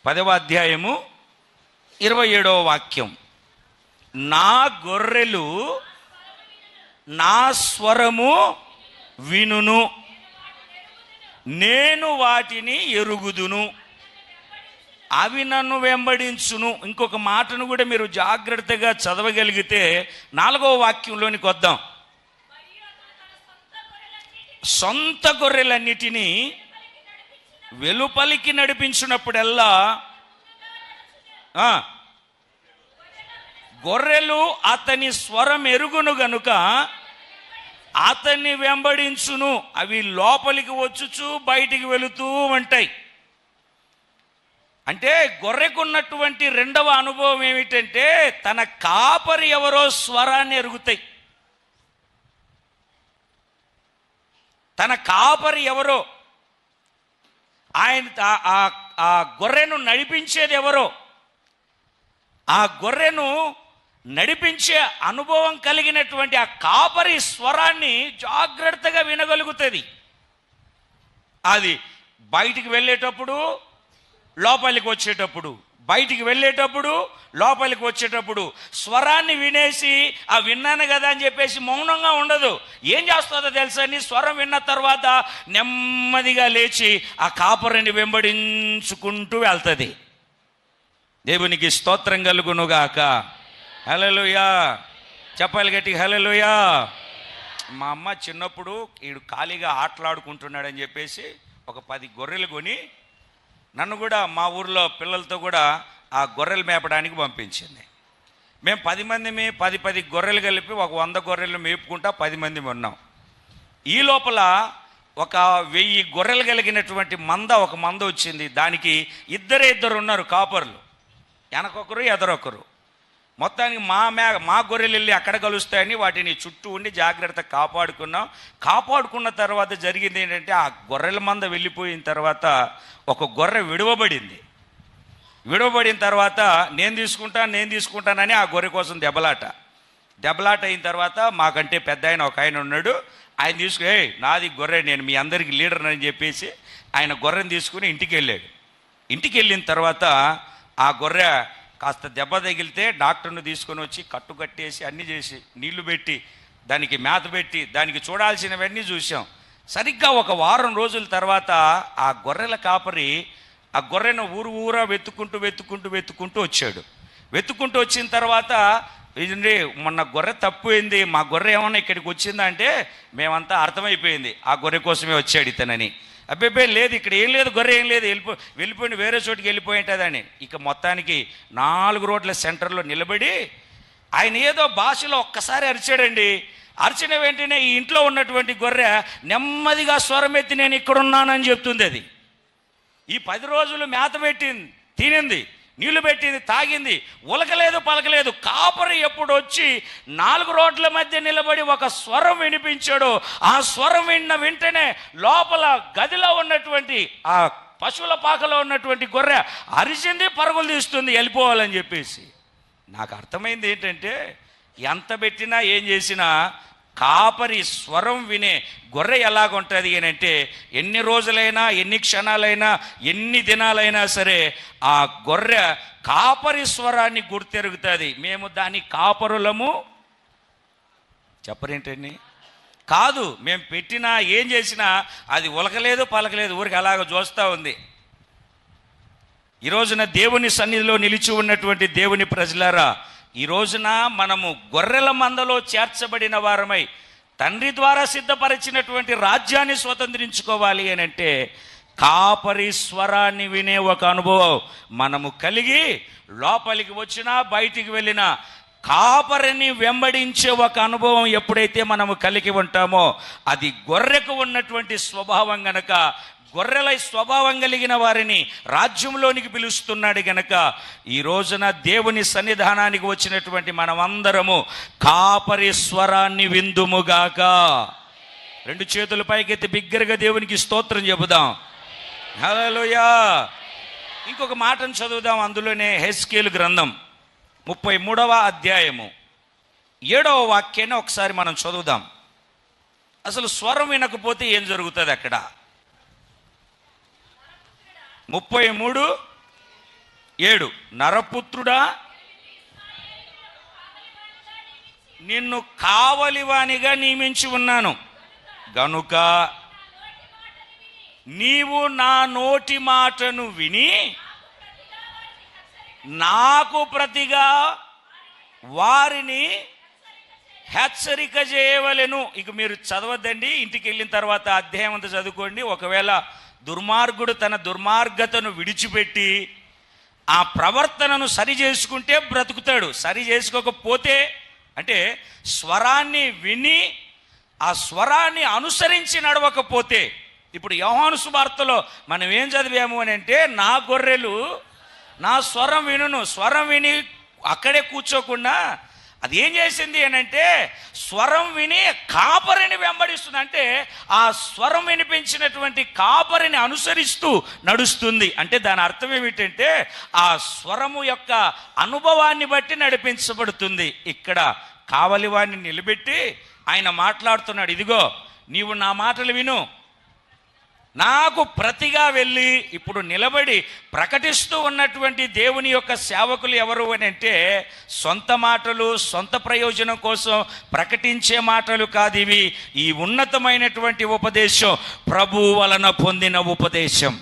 [SPEAKER 1] 10వ అధ్యాయము 27వ వాక్యం. నా గొర్రెలు నా స్వరము వినును, నేను వాటిని ఎరుగుదును, అవి నన్ను వెంబడించును. ఇంకొక మాటను కూడా మీరు జాగ్రత్తగా చదవగలిగితే 4వ వాక్యంలోనికి వద్దాం. సొంత గొర్రెలన్నిటినీ వెలుపలికి నడిపించినప్పుడల్లా గొర్రెలు అతని స్వరం ఎరుగును గనుక అతన్ని వెంబడించును. అవి లోపలికి వచ్చుచు బయటికి వెళుతూ ఉంటాయి. అంటే గొర్రెకున్నటువంటి రెండవ అనుభవం ఏమిటంటే తన కాపరి ఎవరో స్వరాన్ని ఎరుగుతాయి. తన కాపరి ఎవరో, ఆయన ఆ గొర్రెను నడిపించేది ఎవరో, ఆ గొర్రెను నడిపించే అనుభవం కలిగినటువంటి ఆ కాపరి స్వరాన్ని జాగ్రత్తగా వినగలుగుతుంది. అది బయటికి వెళ్ళేటప్పుడు, లోపలికి వచ్చేటప్పుడు, బయటికి వెళ్ళేటప్పుడు, లోపలికి వచ్చేటప్పుడు స్వరాన్ని వినేసి ఆ విన్నాను కదా అని చెప్పేసి మౌనంగా ఉండదు. ఏం చేస్తుందో తెలుసా, నీ స్వరం విన్న తర్వాత నెమ్మదిగా లేచి ఆ కాపరిని వెంబడించుకుంటూ వెళ్తుంది. దేవునికి స్తోత్రం కలుగునుగాక. హల్లెలూయా. చెప్పాలి గట్టి హల్లెలూయా. మా అమ్మ చిన్నప్పుడు వీడు ఖాళీగా ఆటలాడుకుంటున్నాడని చెప్పేసి ఒక 10 గొర్రెలు కొని నన్ను కూడా మా ఊర్లో పిల్లలతో కూడా ఆ గొర్రెలు మేపడానికి పంపించింది. మేము 10 మందిమి, 10 గొర్రెలు కలిపి ఒక 100 గొర్రెలు మేపుకుంటా 10 మంది ఉన్నాం. ఈ లోపల ఒక 1000 గొర్రెలు కలిగినటువంటి ఒక మంద వచ్చింది. దానికి ఇద్దరు ఉన్నారు కాపర్లు, వెనకొకరు ఎదరొకరు. మొత్తానికి మా గొర్రెలు వెళ్ళి అక్కడ కలుస్తాయని వాటిని చుట్టూ ఉండి జాగ్రత్తగా కాపాడుకున్న తర్వాత జరిగింది ఏంటంటే, ఆ గొర్రెల మంద వెళ్ళిపోయిన తర్వాత ఒక గొర్రె విడవబడిన తర్వాత నేను తీసుకుంటానని ఆ గొర్రె కోసం దెబ్బలాట అయిన తర్వాత మాకంటే పెద్ద ఒక ఆయన ఉన్నాడు. ఆయన నాది గొర్రె, నేను మీ అందరికి లీడర్ అని చెప్పేసి ఆయన గొర్రెని తీసుకుని ఇంటికి వెళ్ళిన తర్వాత ఆ గొర్రె కాస్త దెబ్బ తగిలితే డాక్టర్ను తీసుకొని వచ్చి కట్టేసి అన్నీ చేసి నీళ్లు పెట్టి దానికి మేత పెట్టి దానికి చూడాల్సినవన్నీ చూసాం. సరిగ్గా ఒక వారం రోజుల తర్వాత ఆ గొర్రెల కాపరి ఆ గొర్రెను ఊరా వెతుక్కుంటూ వచ్చాడు. వచ్చిన తర్వాత ఇదండి మొన్న గొర్రె తప్పిపోయింది, మా గొర్రె ఏమన్నా ఇక్కడికి వచ్చిందా అంటే మేమంతా అర్థమైపోయింది ఆ గొర్రె కోసమే వచ్చాడు ఇతనని. అబ్బాయి లేదు, ఇక్కడ ఏం లేదు, గొర్రె ఏం లేదు, వెళ్ళిపోయింది వేరే చోటికి వెళ్ళిపోయి ఉంటుందని. ఇక మొత్తానికి 4 రోడ్ల సెంటర్లో నిలబడి ఆయన ఏదో భాషలో ఒక్కసారి అరిచాడండి. అరిచిన వెంటనే ఈ ఇంట్లో ఉన్నటువంటి గొర్రె నెమ్మదిగా స్వరం ఎత్తి నేను ఇక్కడున్నానని చెప్తుంది. అది ఈ 10 రోజులు మేత పెట్టింది, తినింది, నీళ్లు పెట్టింది, తాగింది, ఉలకలేదు పలకలేదు. కాపరి ఎప్పుడు వచ్చి 4 రోడ్ల మధ్య నిలబడి ఒక స్వరం వినిపించాడు. ఆ స్వరం విన్న వెంటనే లోపల గదిలో ఉన్నటువంటి ఆ పశువుల పాకలో ఉన్నటువంటి గొర్రె అరిచింది, పరుగులు తీస్తుంది వెళ్ళిపోవాలని చెప్పేసి. నాకు అర్థమైంది ఏంటంటే, ఎంత పెట్టినా ఏం చేసినా కాపరి స్వరం వినే గొర్రె ఎలాగుంటుంది అని అంటే, ఎన్ని రోజులైనా ఎన్ని క్షణాలైనా ఎన్ని దినాలైనా సరే ఆ గొర్రె కాపరి స్వరాన్ని గుర్తెరుగుతుంది. మేము దాని కాపరులము చెప్పరేంటండి కాదు, మేము పెట్టినా ఏం చేసినా అది ఉలకలేదు పలకలేదు, ఊరికి అలాగ చూస్తూ ఉంది. ఈ రోజున దేవుని సన్నిధిలో నిలిచి ఉన్నటువంటి దేవుని ప్రజలారా, ఈ రోజున మనము గొర్రెల మందలో చేర్చబడిన వారమై తండ్రి ద్వారా సిద్ధపరిచినటువంటి రాజ్యాన్ని స్వతంత్రించుకోవాలి అని అంటే కాపరి స్వరాన్ని వినే ఒక అనుభవం మనము కలిగి లోపలికి వచ్చినా బయటికి వెళ్ళినా కాపరిని వెంబడించే ఒక అనుభవం ఎప్పుడైతే మనము కలిగి ఉంటామో అది గొర్రెకు ఉన్నటువంటి స్వభావం గనక, గొర్రెల స్వభావం కలిగిన వారిని రాజ్యంలోనికి పిలుస్తున్నాడు గనక ఈ రోజున దేవుని సన్నిధానానికి వచ్చినటువంటి మనమందరము కాపరి స్వరాన్ని విందుముగాక. 2 చేతుల పైకెత్తి బిగ్గరగా దేవునికి స్తోత్రం చెబుదాం. హల్లెలూయా. ఇంకొక మాటను చదువుదాం, అందులోనే హెస్కేలు గ్రంథం 33వ అధ్యాయము 7వ వాక్యాన్ని ఒకసారి మనం చదువుదాం. అసలు స్వరం వినకపోతే ఏం జరుగుతుంది అక్కడ? 33:7 నరపుత్రుడా, నిన్ను కావలివానిగా నియమించి ఉన్నాను గనుక నీవు నా నోటి మాటను విని నాకు ప్రతిగా వారిని హెచ్చరిక చేయవలెను. ఇక మీరు చదవద్దండి, ఇంటికి వెళ్ళిన తర్వాత అధ్యాయం అంతా చదువుకోండి. ఒకవేళ దుర్మార్గుడు తన దుర్మార్గతను విడిచిపెట్టి ఆ ప్రవర్తనను సరి చేసుకుంటే బ్రతుకుతాడు. సరి చేసుకోకపోతే అంటే స్వరాన్ని విని ఆ స్వరాన్ని అనుసరించి నడవకపోతే, ఇప్పుడు యోహాను సువార్తలో మనం ఏం చదివాము అని అంటే, నా గొర్రెలు నా స్వరం వినును, స్వరం విని అక్కడే కూర్చోకుండా అది ఏం చేసింది అని అంటే స్వరం విని కాపరిని వెంబడిస్తుంది. అంటే ఆ స్వరం వినిపించినటువంటి కాపరిని అనుసరిస్తూ నడుస్తుంది. అంటే దాని అర్థం ఏమిటంటే ఆ స్వరము యొక్క అనుభవాన్ని బట్టి నడిపించబడుతుంది. ఇక్కడ కావలివాడిని నిలబెట్టి ఆయన మాట్లాడుతున్నాడు, ఇదిగో నీవు నా మాటలు విను, నాకు ప్రతిగా వెళ్ళి ఇప్పుడు నిలబడి ప్రకటిస్తూ ఉన్నటువంటి దేవుని యొక్క సేవకులు ఎవరు అని అంటే సొంత మాటలు, సొంత ప్రయోజనం కోసం ప్రకటించే మాటలు కాదు ఇవి. ఈ ఉన్నతమైనటువంటి ఉపదేశం ప్రభువు వలన పొందిన ఉపదేశం.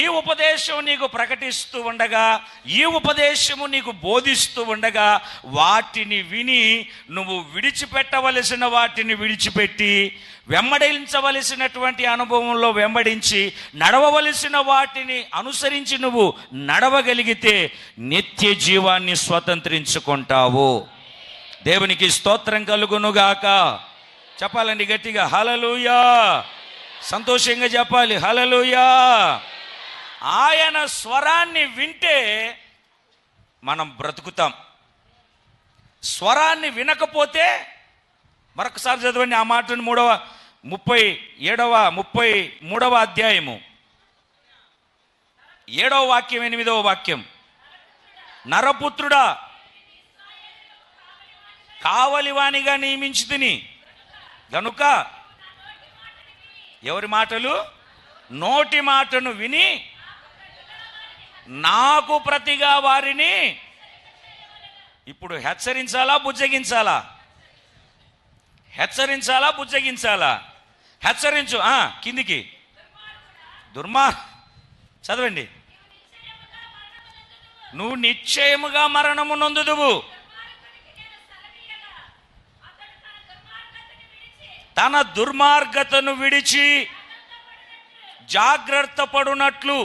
[SPEAKER 1] ఈ ఉపదేశం నీకు ప్రకటిస్తూ ఉండగా, ఈ ఉపదేశము నీకు బోధిస్తూ ఉండగా వాటిని విని నువ్వు విడిచిపెట్టవలసిన వాటిని విడిచిపెట్టి వెంబడించవలసినటువంటి అనుభవంలో వెంబడించి నడవవలసిన వాటిని అనుసరించి నువ్వు నడవగలిగితే నిత్య జీవాన్ని స్వతంత్రించుకుంటావు. దేవునికి స్తోత్రం కలుగునుగాక. చెప్పాలండి గట్టిగా హల్లెలూయా. సంతోషంగా చెప్పాలి హల్లెలూయా. ఆయన స్వరాన్ని వింటే మనం బ్రతుకుతాం. స్వరాన్ని వినకపోతే, మరొకసారి చదవండి ఆ మాటను, 33వ అధ్యాయము 7వ వాక్యం 8వ వాక్యం. నరపుత్రుడా, కావలివానిగా నియమించితిని గనుక ఎవరి మాటలు? నోటి మాటను విని నాకు ప్రతిగా వారిని. ఇప్పుడు హెచ్చరించాలా బుజ్జగించాలా? హెచ్చరించాలా బుజ్జగించాలా? హెచ్చరించు. కిందికి. చదవండి. నువ్వు నిశ్చయముగా మరణము నొందుదువు. తన దుర్మార్గతను విడిచి జాగ్రత్త పడునట్లు.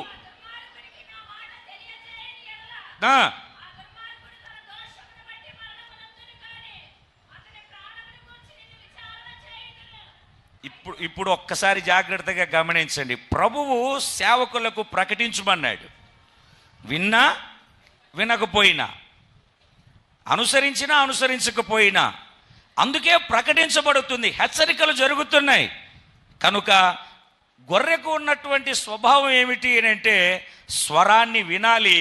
[SPEAKER 1] ఇప్పుడు ఒక్కసారి జాగ్రత్తగా గమనించండి. ప్రభువు సేవకులకు ప్రకటించమన్నాడు. విన్నా వినకపోయినా, అనుసరించినా అనుసరించకపోయినా, అందుకే ప్రకటించబడుతుంది. హెచ్చరికలు జరుగుతున్నాయి. కనుక గొర్రెకు ఉన్నటువంటి స్వభావం ఏమిటి అంటే స్వరాన్ని వినాలి.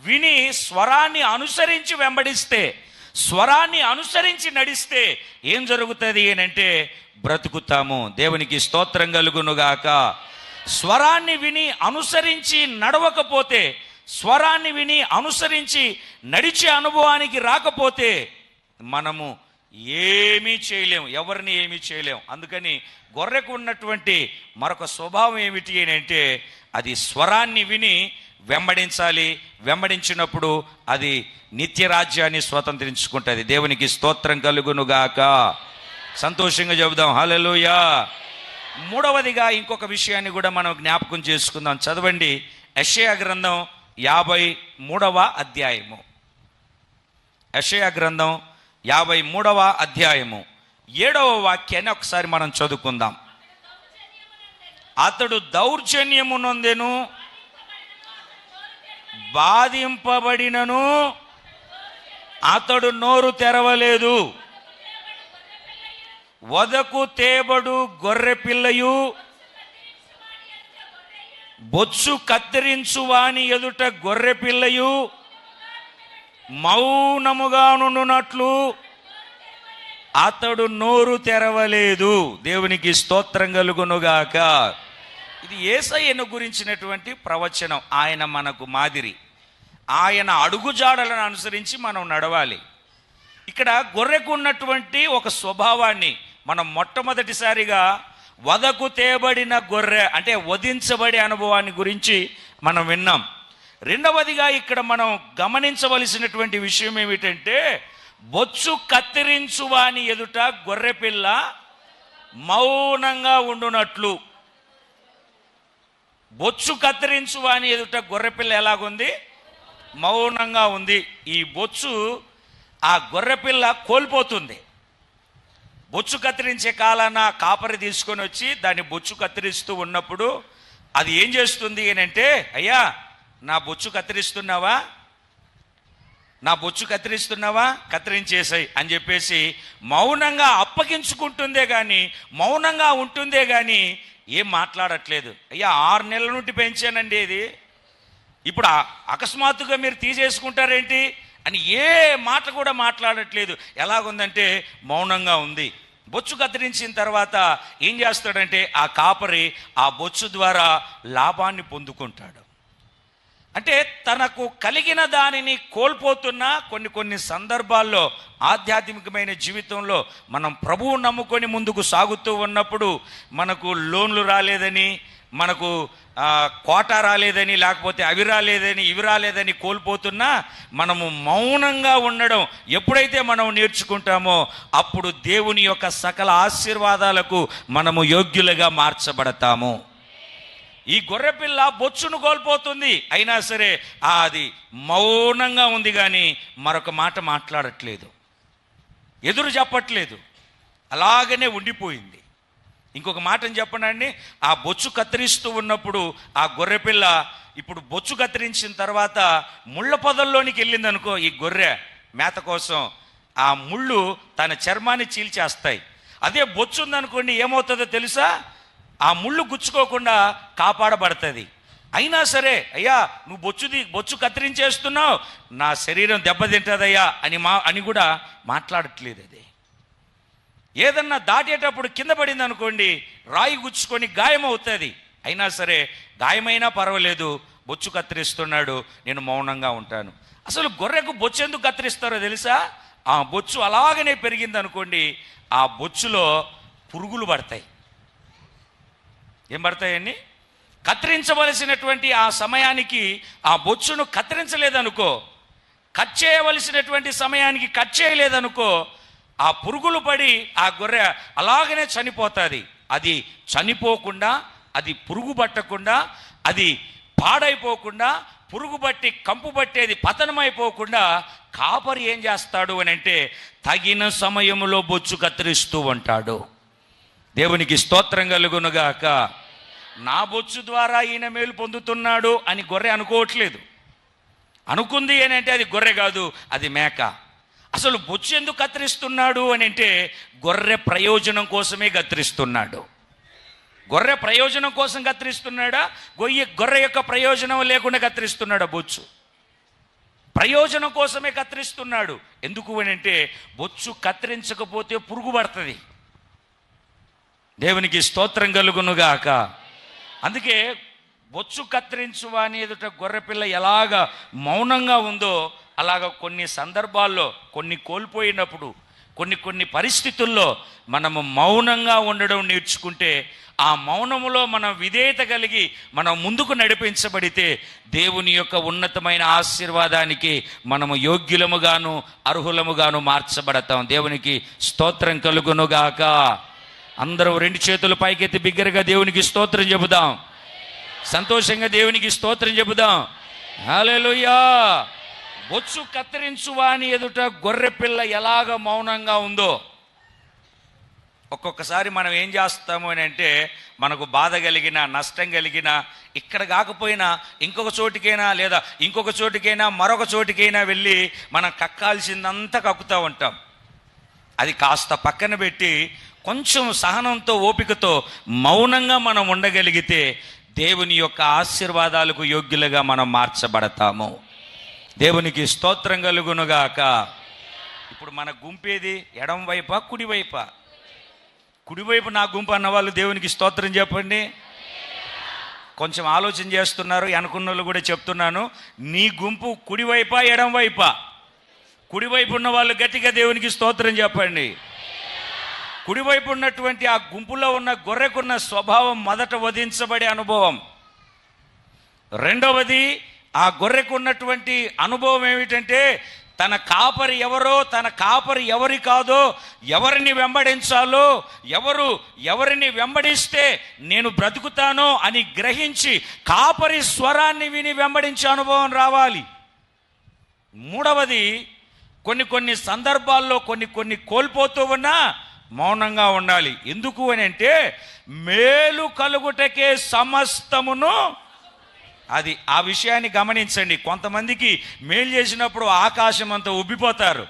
[SPEAKER 1] విని స్వరాన్ని అనుసరించి వెంబడిస్తే, స్వరాన్ని అనుసరించి నడిస్తే ఏం జరుగుతుంది అంటే బ్రతుకుతాము. దేవునికి స్తోత్రం కలుగునుగాక. స్వరాన్ని విని అనుసరించి నడవకపోతే, స్వరాన్ని విని అనుసరించి నడిచే అనుభవానికి రాకపోతే మనము ఏమీ చేయలేము, ఎవరిని ఏమీ చేయలేము. అందుకని గొర్రెకు ఉన్నటువంటి మరొక స్వభావం ఏమిటి అంటే అది స్వరాన్ని విని వెంబడించాలి. వెంబడించినప్పుడు అది నిత్యరాజ్యాన్ని స్వతంత్రించుకుంటుంది. దేవునికి స్తోత్రం కలుగునుగాక. సంతోషంగా చెబుదాం హల్లెలూయా. మూడవదిగా ఇంకొక విషయాన్ని కూడా మనం జ్ఞాపకం చేసుకుందాం. చదవండి యెషయా గ్రంథం 53వ అధ్యాయము. యెషయా గ్రంథం 53వ అధ్యాయము 7వ వాక్యాన్ని ఒకసారి మనం చదువుకుందాం. అతడు దౌర్జన్యము నొందెను, బాధింపబడినను అతడు నోరు తెరవలేదు. వదకు తేబడు గొర్రె పిల్లయు బొచ్చు కత్తిరించు వాని ఎదుట గొర్రె పిల్లయు మౌనముగా నుండునట్లు అతడు నోరు తెరవలేదు. దేవునికి స్తోత్రం కలుగునుగాక. ఇది యేసయ్యను గురించినటువంటి ప్రవచనం. ఆయన మనకు మాదిరి. ఆయన అడుగుజాడలను అనుసరించి మనం నడవాలి. ఇక్కడ గొర్రెకు ఉన్నటువంటి ఒక స్వభావాన్ని మనం మొట్టమొదటిసారిగా వదకు తేబడిన గొర్రె అంటే వధించబడే అనుభవాన్ని గురించి మనం విన్నాం. రెండవదిగా ఇక్కడ మనం గమనించవలసినటువంటి విషయం ఏమిటంటే బొచ్చు కత్తిరించువాని ఎదుట గొర్రెపిల్ల మౌనంగా ఉండునట్లు. బొచ్చు కత్తిరించువాని ఎదుట గొర్రెపిల్ల ఎలాగుంది? మౌనంగా ఉంది. ఈ బొచ్చు ఆ గొర్రెపిల్ల కోల్పోతుంది. బొచ్చు కత్తిరించే కాలాన కాపరి తీసుకొని వచ్చి దాన్ని బొచ్చు కత్తిరిస్తూ ఉన్నప్పుడు అది ఏం చేస్తుంది అంటే, అయ్యా నా బొచ్చు కత్తిరిస్తున్నావా, నా బొచ్చు కత్తిరిస్తున్నావా, కత్తిరించేసాయి అని చెప్పేసి మౌనంగా అప్పగించుకుంటుందే కానీ, మౌనంగా ఉంటుందే కానీ ఏం మాట్లాడట్లేదు. అయ్యా 6 నెలల నుండి పెంచానండి ఇది, ఇప్పుడు అకస్మాత్తుగా మీరు తీసేసుకుంటారేంటి అని ఏ మాట కూడా మాట్లాడట్లేదు. ఎలాగుందంటే మౌనంగా ఉంది. బొచ్చు కత్తిరించిన తర్వాత ఏం చేస్తాడంటే ఆ కాపరి ఆ బొచ్చు ద్వారా లాభాన్ని పొందుకుంటాడు. అంటే తనకు కలిగిన దానిని కోల్పోతున్నా కొన్ని సందర్భాల్లో ఆధ్యాత్మికమైన జీవితంలో మనం ప్రభువు నమ్ముకొని ముందుకు సాగుతూ ఉన్నప్పుడు మనకు లోన్లు రాలేదని, మనకు కోట రాలేదని, లేకపోతే అవి రాలేదని, ఇవి రాలేదని కోల్పోతున్నా మనము మౌనంగా ఉండడం ఎప్పుడైతే మనం నేర్చుకుంటామో అప్పుడు దేవుని యొక్క సకల ఆశీర్వాదాలకు మనము యోగ్యులుగా మార్చబడతాము. ఈ గొర్రెపిల్ల బొచ్చును కోల్పోతుంది, అయినా సరే అది మౌనంగా ఉంది కానీ మరొక మాట మాట్లాడట్లేదు, ఎదురు చెప్పట్లేదు, అలాగనే ఉండిపోయింది. ఇంకొక మాటని చెప్పండి, ఆ బొచ్చు కత్తిరిస్తూ ఉన్నప్పుడు ఆ గొర్రెపిల్ల ఇప్పుడు బొచ్చు కత్తిరించిన తర్వాత ముళ్ళ పొదల్లోనికి వెళ్ళింది అనుకో, ఈ గొర్రె మేత కోసం ఆ ముళ్ళు తన చర్మాన్ని చీల్చేస్తాయి. అదే బొచ్చు ఉందనుకోండి, ఏమవుతుందో తెలుసా? ఆ ముళ్ళు గుచ్చుకోకుండా కాపాడబడుతుంది. అయినా సరే, అయ్యా నువ్వు బొచ్చు కత్తిరించేస్తున్నావు, నా శరీరం దెబ్బతింటుందయ్యా అని కూడా మాట్లాడట్లేదు. అది ఏదన్నా దాటేటప్పుడు కింద పడింది అనుకోండి, రాయి గుచ్చుకొని గాయం అవుతుంది. అయినా సరే గాయమైనా పర్వాలేదు, బొచ్చు కత్తిరిస్తున్నాడు, నేను మౌనంగా ఉంటాను. అసలు గొర్రెకు బొచ్చు ఎందుకు కత్తిరిస్తారో తెలుసా? ఆ బొచ్చు అలాగనే పెరిగింది అనుకోండి, ఆ బొచ్చులో పురుగులు పడతాయి. ఏం పడతాయండి? కత్తిరించవలసినటువంటి ఆ సమయానికి ఆ బొచ్చును కత్తిరించలేదనుకో, కట్ చేయవలసినటువంటి సమయానికి కట్ చేయలేదనుకో, ఆ పురుగులు పడి ఆ గొర్రె అలాగనే చనిపోతుంది. అది చనిపోకుండా, అది పురుగు పట్టకుండా, అది పాడైపోకుండా, పురుగు బట్టి కంపు పట్టేది పతనమైపోకుండా కాపరి ఏం చేస్తాడు అని అంటే, తగిన సమయంలో బొచ్చు కత్తిరిస్తూ ఉంటాడు. దేవునికి స్తోత్రం కలుగునుగాక. నా బొచ్చు ద్వారా ఈయన మేలు పొందుతున్నాడు అని గొర్రె అనుకోవట్లేదు. అనుకుంది అని అంటే అది గొర్రె కాదు, అది మేక. అసలు బొచ్చు ఎందుకు కత్తిరిస్తున్నాడు అని అంటే, గొర్రె ప్రయోజనం కోసమే కత్తిరిస్తున్నాడు. గొర్రె ప్రయోజనం కోసం కత్తిరిస్తున్నాడా? గొర్రె యొక్క ప్రయోజనం లేకుండా కత్తిరిస్తున్నాడా? బొచ్చు ప్రయోజనం కోసమే కత్తిరిస్తున్నాడు. ఎందుకు అని అంటే, బొచ్చు కత్తిరించకపోతే పురుగు పడుతుంది. దేవునికి స్తోత్రం కలుగునుగాక. అందుకే బొచ్చు కత్తిరించువాని ఎదుట గొర్రెపిల్ల ఎలాగ మౌనంగా ఉందో, అలాగ కొన్ని సందర్భాల్లో, కొన్ని కోల్పోయినప్పుడు, కొన్ని పరిస్థితుల్లో మనము మౌనంగా ఉండడం నేర్చుకుంటే, ఆ మౌనములో మనం విధేయత కలిగి మనం ముందుకు నడిపించబడితే, దేవుని యొక్క ఉన్నతమైన ఆశీర్వాదానికి మనము యోగ్యులముగాను అర్హులముగాను మార్చబడతాం. దేవునికి స్తోత్రం కలుగునుగాక. అందరూ రెండు చేతులు పైకెత్తి బిగ్గరగా దేవునికి స్తోత్రం చెబుదాం. సంతోషంగా దేవునికి స్తోత్రం చెబుదాం. హల్లెలూయా. బొచ్చు కత్తిరించువాని ఎదుట గొర్రెపిల్ల ఎలాగ మౌనంగా ఉందో, ఒక్కొక్కసారి మనం ఏం చేస్తాము అని అంటే, మనకు బాధ కలిగిన, నష్టం కలిగిన, ఇక్కడ కాకపోయినా ఇంకొక చోటికైనా, లేదా ఇంకొక చోటికైనా, మరొక చోటికైనా వెళ్ళి మనం కక్కాల్సిందంతా కక్కుతూ ఉంటాం. అది కాస్త పక్కన పెట్టి కొంచెం సహనంతో, ఓపికతో, మౌనంగా మనం ఉండగలిగితే దేవుని యొక్క ఆశీర్వాదాలకు యోగ్యులుగా మనం మార్చబడతాము. దేవునికి స్తోత్రం కలుగునుగాక. ఇప్పుడు మన గుంపేది ఎడం వైపా కుడివైపా? కుడివైపు నా గుంపు అన్న వాళ్ళు దేవునికి స్తోత్రం చెప్పండి. కొంచెం ఆలోచన చేస్తున్నారు అనుకున్న వాళ్ళు కూడా చెప్తున్నాను, నీ గుంపు కుడివైపా ఎడం వైపా? కుడివైపు ఉన్న వాళ్ళు గట్టిగా దేవునికి స్తోత్రం చెప్పండి. కుడివైపు ఉన్నటువంటి ఆ గుంపులో ఉన్న గొర్రెకున్న స్వభావం మొదట వధించబడే అనుభవం. రెండవది, ఆ గొర్రెకు ఉన్నటువంటి అనుభవం ఏమిటంటే, తన కాపరి ఎవరో, తన కాపరి ఎవరి కాదో, ఎవరిని వెంబడించాలో, ఎవరిని వెంబడిస్తే నేను బ్రతుకుతానో అని గ్రహించి కాపరి స్వరాన్ని విని వెంబడించే అనుభవం రావాలి. మూడవది, కొన్ని సందర్భాల్లో కొన్ని కోల్పోతూ ఉన్నా మౌనంగా ఉండాలి. ఎందుకు అని అంటే, మేలు కలుగుటకే సమస్తమును. అది ఆ విషయాన్ని గమనించండి. కొంతమందికి మేలు చేసినప్పుడు ఆకాశం అంతా ఉబ్బిపోతారు.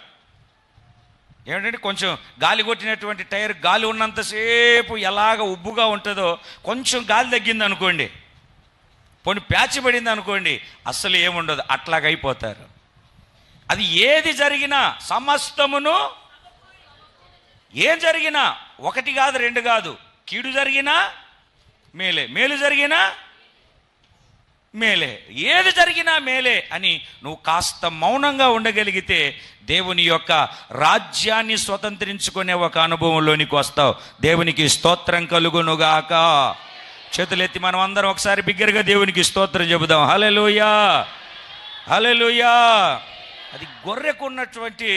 [SPEAKER 1] ఏమిటంటే, కొంచెం గాలి కొట్టినటువంటి టైర్ గాలి ఉన్నంతసేపు ఎలాగ ఉబ్బుగా ఉంటుందో, కొంచెం గాలి తగ్గింది అనుకోండి, పోనీ ప్యాచ్ పడింది అనుకోండి, అస్సలు ఏముండదు, అట్లాగైపోతారు. అది ఏది జరిగినా సమస్తమును, ఏం జరిగినా, ఒకటి కాదు రెండు కాదు, కీడు జరిగినా మేలే, మేలు జరిగినా మేలే, ఏది జరిగినా మేలే అని నువ్వు కాస్త మౌనంగా ఉండగలిగితే దేవుని యొక్క రాజ్యాన్ని స్వతంత్రించుకునే ఒక అనుభవంలోనికి వస్తావు. దేవునికి స్తోత్రం కలుగునుగాక. చేతులెత్తి మనం అందరం ఒకసారి బిగ్గరగా దేవునికి స్తోత్రం చెబుదాం. హల్లెలూయా, హల్లెలూయా. అది గొర్రెకు ఉన్నటువంటి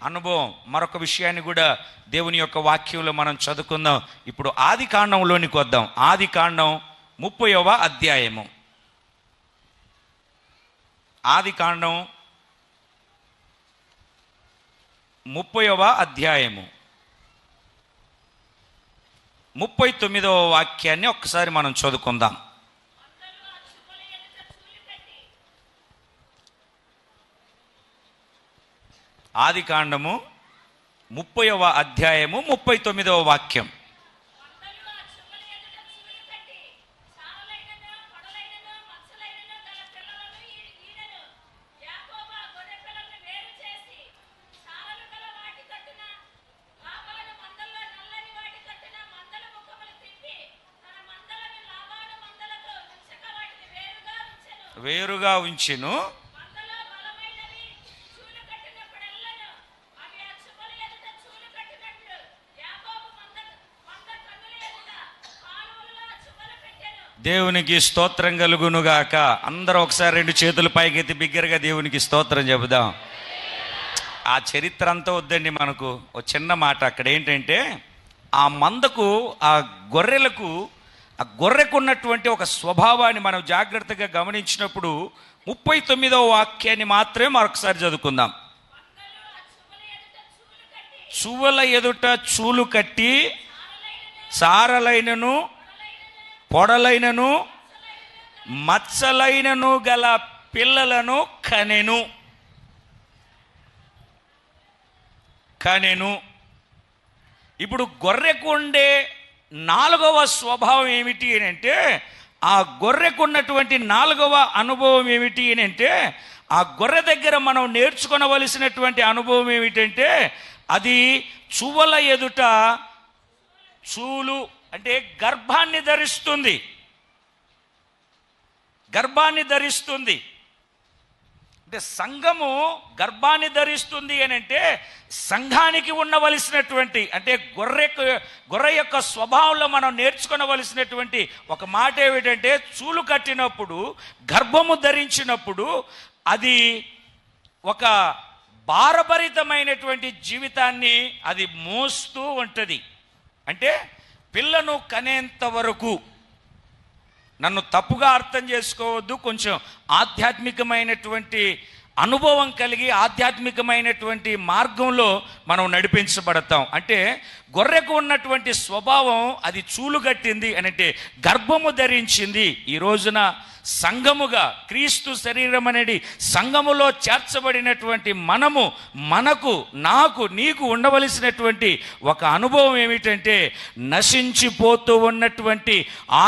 [SPEAKER 1] అనుభవం. మరొక విషయాన్ని కూడా దేవుని యొక్క వాక్యంలో మనం చదువుకుందాం. ఇప్పుడు ఆది కాండంలోనికి వద్దాం. ఆది కాండం 30వ అధ్యాయము. ఆది కాండం 30వ అధ్యాయము 39వ వాక్యాన్ని ఒక్కసారి మనం చదువుకుందాం. ఆదికాండము 30వ అధ్యాయము 39వ వాక్యం. వేరుగా ఉంచెను. దేవునికి స్తోత్రం కలుగునుగాక. అందరూ ఒకసారి 2 చేతులు పైకెత్తి బిగ్గరగా దేవునికి స్తోత్రం చెబుదాం. ఆ చరిత్ర అంతా వద్దండి మనకు. ఒక చిన్న మాట అక్కడ ఏంటంటే, ఆ మందకు, ఆ గొర్రెలకు, ఆ గొర్రెకు ఉన్నటువంటి ఒక స్వభావాన్ని మనం జాగ్రత్తగా గమనించినప్పుడు 39వ వాక్యాన్ని మాత్రమే మరొకసారి చదువుకుందాం. చువ్వల ఎదుట చూలు కట్టి సారలైనను పొడలైనను మచ్చలైనను గల పిల్లలను కనెను. ఇప్పుడు గొర్రెకు ఉండే 4వ స్వభావం ఏమిటి అని అంటే, ఆ గొర్రెకు ఉన్నటువంటి 4వ అనుభవం ఏమిటి అని అంటే, ఆ గొర్రె దగ్గర మనం నేర్చుకొనవలసినటువంటి అనుభవం ఏమిటంటే, అది చువ్వల ఎదుట చూలు అంటే గర్భాన్ని ధరిస్తుంది. అంటే సంఘము గర్భాన్ని ధరిస్తుంది అని అంటే, సంఘానికి ఉండవలసినటువంటి, అంటే గొర్రె యొక్క స్వభావంలో మనం నేర్చుకోవలసినటువంటి ఒక మాట ఏమిటంటే, చూలు కట్టినప్పుడు, గర్భము ధరించినప్పుడు అది ఒక భారభరితమైనటువంటి జీవితాన్ని అది మోస్తూ ఉంటుంది. అంటే పిల్లను కనేంత వరకు, నన్ను తప్పుగా అర్థం చేసుకోవద్దు, కొంచెం ఆధ్యాత్మికమైనటువంటి అనుభవం కలిగి ఆధ్యాత్మికమైనటువంటి మార్గంలో మనం నడిపించబడతాం. అంటే గొర్రెకు ఉన్నటువంటి స్వభావం అది చూలు కట్టింది అని అంటే గర్భము ధరించింది. ఈ రోజున సంఘముగా, క్రీస్తు శరీరం అనేది సంఘములో చేర్చబడినటువంటి మనకు, నాకు, నీకు ఉండవలసినటువంటి ఒక అనుభవం ఏమిటంటే, నశించిపోతూ ఉన్నటువంటి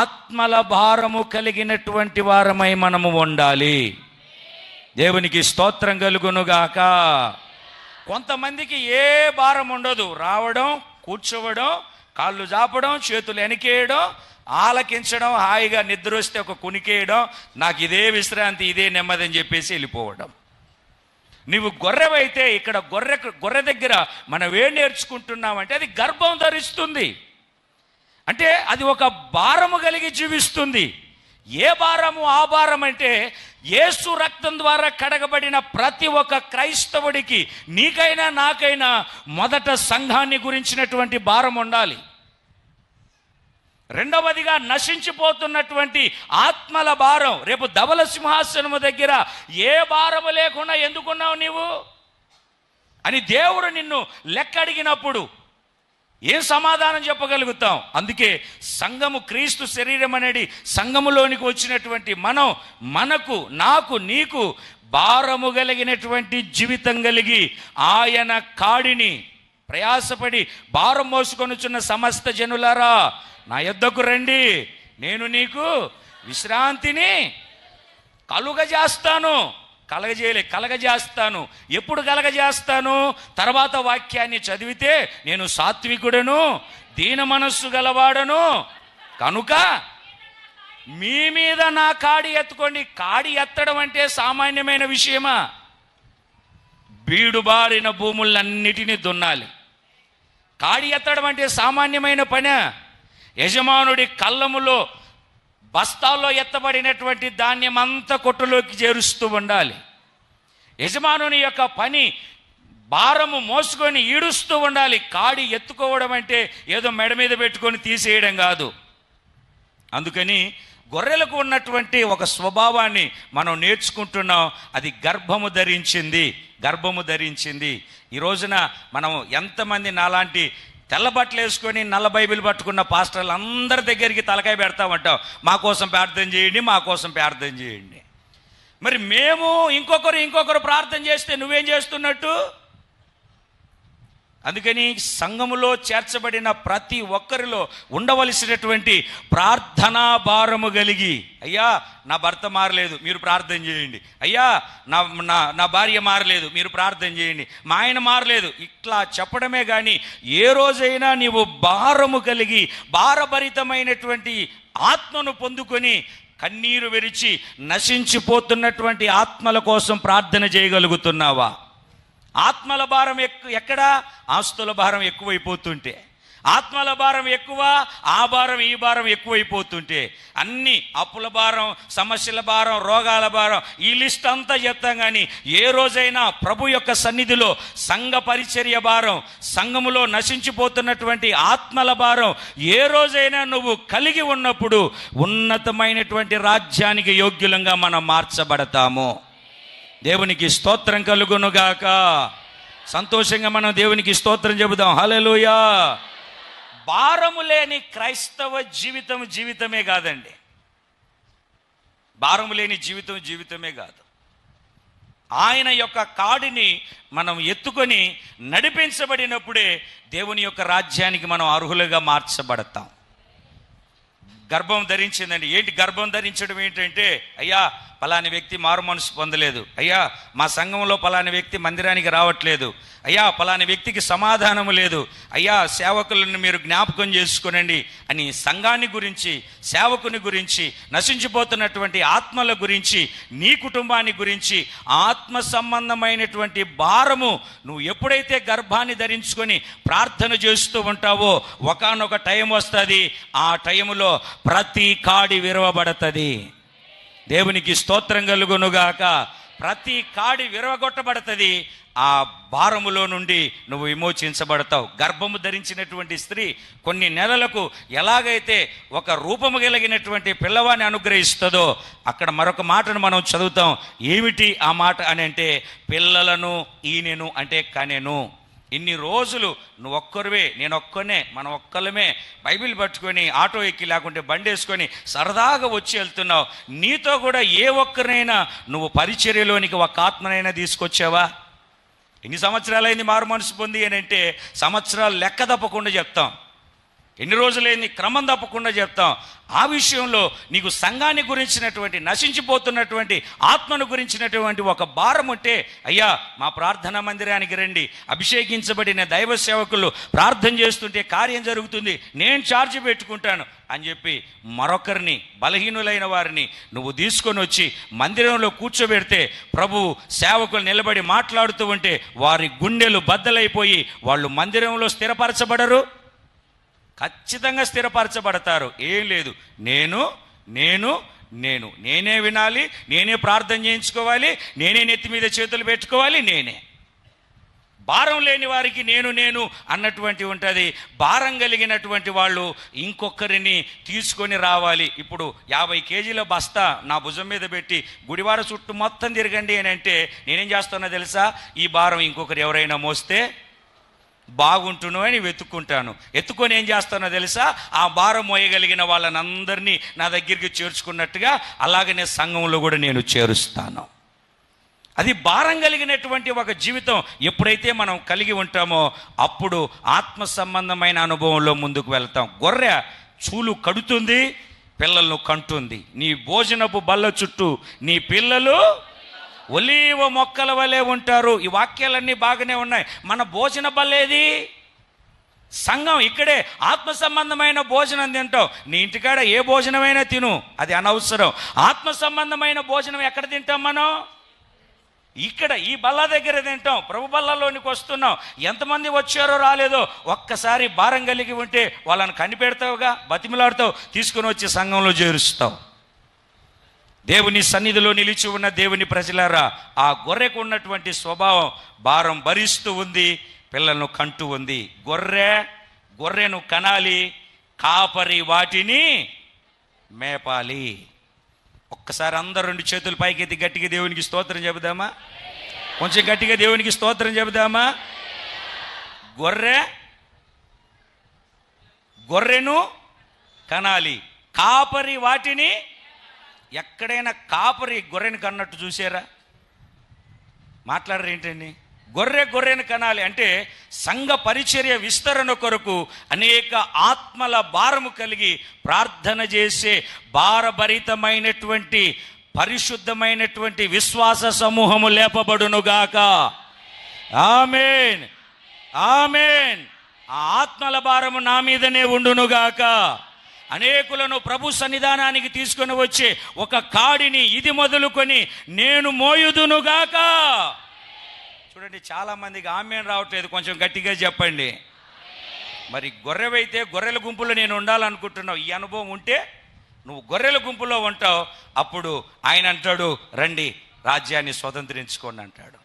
[SPEAKER 1] ఆత్మల భారము కలిగినటువంటి వారమై మనము ఉండాలి. దేవునికి స్తోత్రం కలుగునుగాక. కొంతమందికి ఏ భారం ఉండదు. రావడం, కూర్చోవడం, కాళ్ళు జాపడం, చేతులు వెనకేయడం, ఆలకించడం, హాయిగా నిద్ర వస్తే ఒక కునికేయడం, నాకు ఇదే విశ్రాంతి, ఇదే నెమ్మది అని చెప్పేసి వెళ్ళిపోవడం. నీవు గొర్రెవైతే ఇక్కడ గొర్రె దగ్గర మనం ఏం నేర్చుకుంటున్నామంటే, అది గర్భం ధరిస్తుంది. అంటే అది ఒక భారము కలిగి జీవిస్తుంది. ఏ భారము? ఆ భారం అంటే యేసు రక్తం ద్వారా కడగబడిన ప్రతి ఒక్క క్రైస్తవుడికి, నీకైనా నాకైనా మొదట సంఘాన్ని గురించినటువంటి భారం ఉండాలి. రెండవదిగా నశించిపోతున్నటువంటి ఆత్మల భారం. రేపు ధవల సింహాసనము దగ్గర ఏ భారము లేకుండా ఎందుకున్నావు నీవు అని దేవుడు నిన్ను లెక్క అడిగినప్పుడు ఏం సమాధానం చెప్పగలుగుతాం? అందుకే సంఘము, క్రీస్తు శరీరం అనేది సంఘములోనికి వచ్చినటువంటి మనకు, నాకు, నీకు భారము కలిగినటువంటి జీవితం కలిగి ఆయన కాడిని ప్రయాసపడి భారం మోసుకొనుచున్న సమస్త జనులారా నా యొద్దకు రండి, నేను నీకు విశ్రాంతిని కలగజేస్తాను. ఎప్పుడు కలగజేస్తాను? తర్వాత వాక్యాన్ని చదివితే, నేను సాత్వికుడను, దీన మనస్సు గలవాడను కనుక మీ మీద నా కాడి ఎత్తుకోండి. కాడి ఎత్తడం అంటే సామాన్యమైన విషయమా? బీడుబారిన భూములన్నిటినీ దున్నాలి. కాడి ఎత్తడం అంటే సామాన్యమైన పనే? యజమానుడి కళ్ళములో బస్తాల్లో ఎత్తబడినటువంటి ధాన్యం అంతా కొట్టులోకి చేరుస్తూ ఉండాలి. యజమానుని యొక్క పని భారము మోసుకొని ఈడుస్తూ ఉండాలి. కాడి ఎత్తుకోవడం అంటే ఏదో మెడ మీద పెట్టుకొని తీసేయడం కాదు. అందుకని గొర్రెలకు ఉన్నటువంటి ఒక స్వభావాన్ని మనం నేర్చుకుంటున్నాం. అది గర్భము ధరించింది. ఈ రోజున మనం ఎంతమంది నాలాంటి తెల్ల బట్టలు వేసుకొని నల్ల బైబిల్ పట్టుకున్న పాస్టర్లు అందరి దగ్గరికి తలకాయ పెడతామంటావు, మా కోసం ప్రార్థన చేయండి, మా కోసం ప్రార్థన చేయండి. మరి మేము ఇంకొకరు ప్రార్థన చేస్తే నువ్వేం చేస్తున్నట్టు? అందుకని సంఘములో చేర్చబడిన ప్రతి ఒక్కరిలో ఉండవలసినటువంటి ప్రార్థనా భారము కలిగి, అయ్యా నా భర్త మారలేదు, మీరు ప్రార్థన చేయండి. అయ్యా నా నా నా భార్య మారలేదు, మీరు ప్రార్థన చేయండి. మా ఆయన మారలేదు, ఇట్లా చెప్పడమే కానీ ఏ రోజైనా నీవు భారము కలిగి భారభరితమైనటువంటి ఆత్మను పొందుకొని కన్నీరు విరిచి నశించిపోతున్నటువంటి ఆత్మల కోసం ప్రార్థన చేయగలుగుతున్నావా? ఆత్మల భారం ఎక్కడా? ఆస్తుల భారం ఎక్కువైపోతుంటే, ఆత్మల భారం ఎక్కువ, ఆ భారం ఈ భారం ఎక్కువైపోతుంటే, అన్ని అప్పుల భారం, సమస్యల భారం, రోగాల భారం, ఈ లిస్ట్ అంతా చెప్తాం. కానీ ఏ రోజైనా ప్రభు యొక్క సన్నిధిలో సంఘ పరిచర్య భారం, సంఘములో నశించిపోతున్నటువంటి ఆత్మల భారం ఏ రోజైనా నువ్వు కలిగి ఉన్నప్పుడు ఉన్నతమైనటువంటి రాజ్యానికి యోగ్యులంగా మనం మార్చబడతాము. దేవునికి స్తోత్రం కలుగునుగాక. సంతోషంగా మనం దేవునికి స్తోత్రం చెబుదాం. హల్లెలూయా. భారము లేని క్రైస్తవ జీవితమే కాదండి. భారము లేని జీవితమే కాదు. ఆయన యొక్క కాడిని మనం ఎత్తుకొని నడిపించబడినప్పుడే దేవుని యొక్క రాజ్యానికి మనం అర్హులుగా మార్చబడతాం. గర్భం ధరించిందండి. ఏంటి గర్భం ధరించడం ఏంటంటే, అయ్యా పలాని వ్యక్తి మారు మనసు పొందలేదు, అయ్యా మా సంఘంలో పలాని వ్యక్తి మందిరానికి రావట్లేదు, అయ్యా పలాని వ్యక్తికి సమాధానము లేదు, అయ్యా సేవకులను మీరు జ్ఞాపకం చేసుకునండి అని సంఘాన్ని గురించి, సేవకుని గురించి, నశించిపోతున్నటువంటి ఆత్మల గురించి, నీ కుటుంబాన్ని గురించి ఆత్మ సంబంధమైనటువంటి భారము నువ్వు ఎప్పుడైతే గర్భాన్ని ధరించుకొని ప్రార్థన చేస్తూ ఉంటావో ఒకానొక టైం వస్తుంది. ఆ టైములో ప్రతి కాడి విరవబడుతుంది. దేవునికి స్తోత్రం కలుగునుగాక. ప్రతి కాడి విరవగొట్టబడుతుంది. ఆ భారములో నుండి నువ్వు విమోచించబడతావు. గర్భము ధరించినటువంటి స్త్రీ కొన్ని నెలలకు ఎలాగైతే ఒక రూపము కలిగినటువంటి పిల్లవాడిని అనుగ్రహిస్తుందో, అక్కడ మరొక మాటను మనం చదువుతాం. ఏమిటి ఆ మాట అని అంటే, పిల్లలను ఈనెను అంటే కనెను. ఇన్ని రోజులు నువ్వు ఒక్కరివే, నేను ఒక్కనే, మనం ఒక్కలమే బైబిల్ పట్టుకొని ఆటో ఎక్కి లేకుంటే బండి వేసుకొని సరదాగా వచ్చి వెళ్తున్నావు. నీతో కూడా ఏ ఒక్కరినైనా నువ్వు పరిచర్యలోనికి ఒక ఆత్మనైనా తీసుకొచ్చావా? ఎన్ని సంవత్సరాలైంది మారు మనసు పొంది అని అంటే సంవత్సరాలు లెక్క తప్పకుండా చెప్తాం. ఎన్ని రోజులైంది క్రమం తప్పకుండా చెప్తాం. ఆ విషయంలో నీకు సంఘాన్ని గురించినటువంటి, నశించిపోతున్నటువంటి ఆత్మను గురించినటువంటి ఒక భారం ఉంటే, అయ్యా మా ప్రార్థనా మందిరానికి రండి, అభిషేకించబడిన దైవ సేవకులు ప్రార్థన చేస్తుంటే కార్యం జరుగుతుంది, నేను ఛార్జ్ పెట్టుకుంటాను అని చెప్పి మరొకరిని, బలహీనులైన వారిని నువ్వు తీసుకొని వచ్చి మందిరంలో కూర్చోబెడితే, ప్రభు సేవకులు నిలబడి మాట్లాడుతూ ఉంటే వారి గుండెలు బద్దలైపోయి వాళ్ళు మందిరంలో స్థిరపరచబడరు? ఖచ్చితంగా స్థిరపరచబడతారు. ఏం లేదు, నేనే వినాలి, నేనే ప్రార్థన చేయించుకోవాలి, నేనే నెత్తి మీద చేతులు పెట్టుకోవాలి, నేనే. భారం లేని వారికి నేను అన్నటువంటి ఉంటుంది. భారం కలిగినటువంటి వాళ్ళు ఇంకొకరిని తీసుకొని రావాలి. ఇప్పుడు 50 కేజీల బస్తా నా భుజం మీద పెట్టి గుడివాడ చుట్టూ మొత్తం తిరగండి అని అంటే నేనేం చేస్తున్నా తెలుసా? ఈ భారం ఇంకొకరు ఎవరైనా మోస్తే బాగుంటును అని ఎత్తుకొని ఏం చేస్తానో తెలుసా? ఆ భారం మోయగలిగిన వాళ్ళని అందరినీ నా దగ్గరికి చేర్చుకున్నట్టుగా అలాగనే సంఘంలో కూడా నేను చేరుస్తాను. అది భారం కలిగినటువంటి ఒక జీవితం ఎప్పుడైతే మనం కలిగి ఉంటామో అప్పుడు ఆత్మ సంబంధమైన అనుభవంలో ముందుకు వెళ్తాం. గొర్రె చూలు కడుతుంది, పిల్లలను కంటుంది. నీ భోజనపు బల్ల చుట్టూ నీ పిల్లలు ఒలీవ మొక్కల వలె ఉంటారు. ఈ వాక్యాలన్నీ బాగానే ఉన్నాయి. మన భోజన బల్లేది సంఘం. ఇక్కడే ఆత్మ సంబంధమైన భోజనం తింటావు. నీ ఇంటికాడ ఏ భోజనమైనా తిను, అది అనవసరం. ఆత్మ సంబంధమైన భోజనం ఎక్కడ తింటాం మనం? ఇక్కడ ఈ బల్ల దగ్గర తింటాం. ప్రభు బల్లలోనికి వస్తున్నాం. ఎంతమంది వచ్చారో రాలేదో ఒక్కసారి భారం కలిగి ఉంటే వాళ్ళని కనిపెడతావుగా, బతిమలాడుతావు, తీసుకుని వచ్చి సంఘంలో చేరుస్తావు. దేవుని సన్నిధిలో నిలిచి ఉన్న దేవుని ప్రజలారా, ఆ గొర్రెకు ఉన్నటువంటి స్వభావం భారం భరిస్తూ ఉంది, పిల్లలను కంటూ ఉంది. గొర్రెను కనాలి, కాపరి వాటిని మేపాలి. ఒక్కసారి అందరు 2 చేతులు పైకెత్తి గట్టిగా దేవునికి స్తోత్రం చెబుదామా? కొంచెం గట్టిగా దేవునికి స్తోత్రం చెబుదామా? గొర్రె గొర్రెను కనాలి, కాపరి వాటిని. ఎక్కడైనా కాపరి గొర్రెను కన్నట్టు చూసారా? మాట్లాడరు ఏంటండి? గొర్రెను కనాలి అంటే సంఘ పరిచర్య విస్తరణ కొరకు అనేక ఆత్మల భారము కలిగి ప్రార్థన చేసే భారభరితమైనటువంటి పరిశుద్ధమైనటువంటి విశ్వాస సమూహము లేపబడునుగాక. ఆమేన్, ఆమేన్. ఆ ఆత్మల భారము నా మీదనే ఉండునుగాక. అనేకులను ప్రభు సన్నిధానానికి తీసుకొని వచ్చే ఒక కాడిని ఇది మొదలుకొని నేను మోయుదునుగాక. చూడండి, చాలా మందికి ఆమేన్ రావట్లేదు, కొంచెం గట్టిగా చెప్పండి. మరి గొర్రెవైతే గొర్రెల గుంపులో నేను ఉండాలనుకుంటున్నావు, ఈ అనుభవం ఉంటే నువ్వు గొర్రెల గుంపులో ఉంటావు. అప్పుడు ఆయన అంటాడు, రండి రాజ్యాన్ని స్వతంత్రించుకోండి అంటాడు.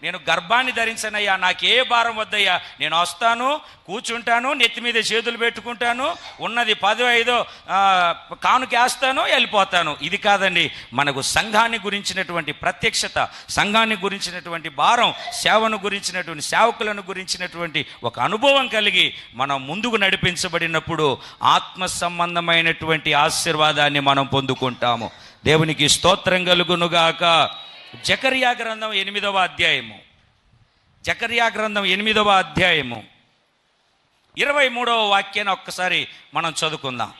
[SPEAKER 1] నేను గర్భాన్ని ధరించనయ్యా, నాకే భారం వద్దయ్యా, నేను వస్తాను, కూర్చుంటాను, నెత్తి మీద చేతులు పెట్టుకుంటాను, ఉన్నది 10-5 కానుకేస్తాను, వెళ్ళిపోతాను. ఇది కాదండి, మనకు సంఘాన్ని గురించినటువంటి ప్రత్యక్షత, సంఘాన్ని గురించినటువంటి భారం, సేవను గురించినటువంటి సేవకులను గురించినటువంటి ఒక అనుభవం కలిగి మనం ముందుకు నడిపించబడినప్పుడు ఆత్మ సంబంధమైనటువంటి ఆశీర్వాదాన్ని మనం పొందుకుంటాము. దేవునికి స్తోత్రం కలుగునుగాక. జకర్యా గ్రంథం 8వ అధ్యాయము, జకర్యా గ్రంథం 8వ అధ్యాయము 23వ వాక్యాన్ని ఒక్కసారి మనం చదువుకుందాం.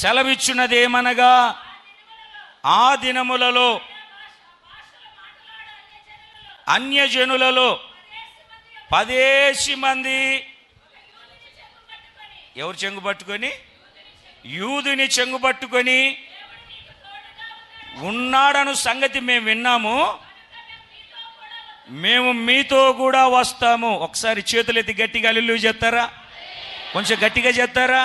[SPEAKER 1] సెలవిచ్చున్నదేమనగా, ఆ దినములలో అన్యజనులలో 10 మంది ఎవరు చెంగు పట్టుకొని? యూదుని చెంగు పట్టుకొని ఉన్నాడను సంగతి మేము విన్నాము, మేము మీతో కూడా వస్తాము. ఒకసారి చేతులెత్తి గట్టిగా హల్లెలూయా చెప్తారా? కొంచెం గట్టిగా చెప్తారా?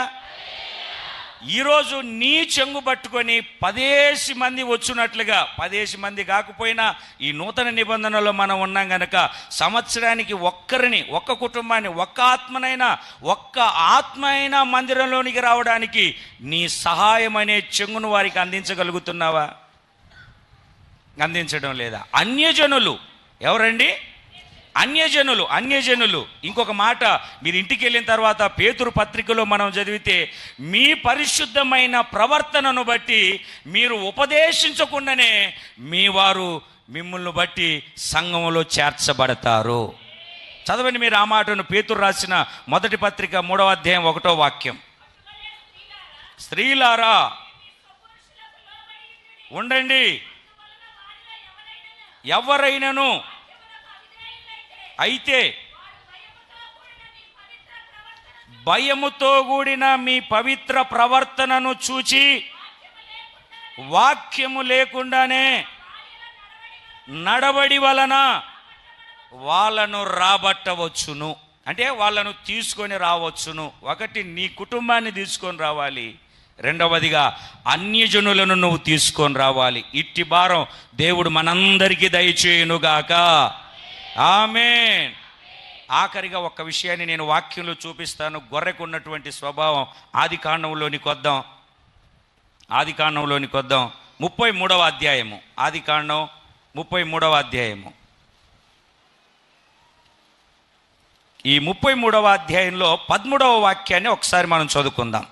[SPEAKER 1] ఈరోజు నీ చెంగు పట్టుకొని 10 మంది వచ్చున్నట్లుగా, 10 మంది కాకపోయినా ఈ నూతన నిబంధనలో మనం ఉన్నాం గనక సంవత్సరానికి ఒక్కరిని, ఒక్క కుటుంబాన్ని, ఒక్క ఆత్మ అయినా మందిరంలోనికి రావడానికి నీ సహాయం అనే చెంగును వారికి అందించగలుగుతున్నావా? అందించడం లేదా? అన్యజనులు ఎవరండి? అన్యజనులు. ఇంకొక మాట మీరు ఇంటికి వెళ్ళిన తర్వాత పేతురు పత్రికలో మనం చదివితే, మీ పరిశుద్ధమైన ప్రవర్తనను బట్టి మీరు ఉపదేశించకుండానే మీ వారు మిమ్మల్ని బట్టి సంఘములో చేర్చబడతారు. చదవండి మీరు ఆ మాటను. పేతురు రాసిన మొదటి పత్రిక 3వ అధ్యాయం 1వ వాక్యం. స్త్రీలారా ఉండండి, ఎవరైనను అయితే భయముతో కూడిన మీ పవిత్ర ప్రవర్తనను చూచి వాక్యము లేకుండానే నడవడి వలన వాళ్ళను రాబట్టవచ్చును. అంటే వాళ్ళను తీసుకొని రావచ్చును. ఒకటి, నీ కుటుంబాన్ని తీసుకొని రావాలి. రెండవదిగా అన్యజనులను నువ్వు తీసుకొని రావాలి. ఇట్టి భారం దేవుడు మనందరికీ దయచేయునుగాక. ఆమేన్. ఆఖరిగా ఒక్క విషయాన్ని నేను వాక్యంలో చూపిస్తాను. గొర్రెకు ఉన్నటువంటి స్వభావం ఆదికాండంలోనికి వద్దాం. 33వ అధ్యాయము. ఆదికాండం 33వ అధ్యాయము. ఈ 33వ అధ్యాయంలో 13వ వాక్యాన్ని ఒకసారి మనం చదువుకుందాం.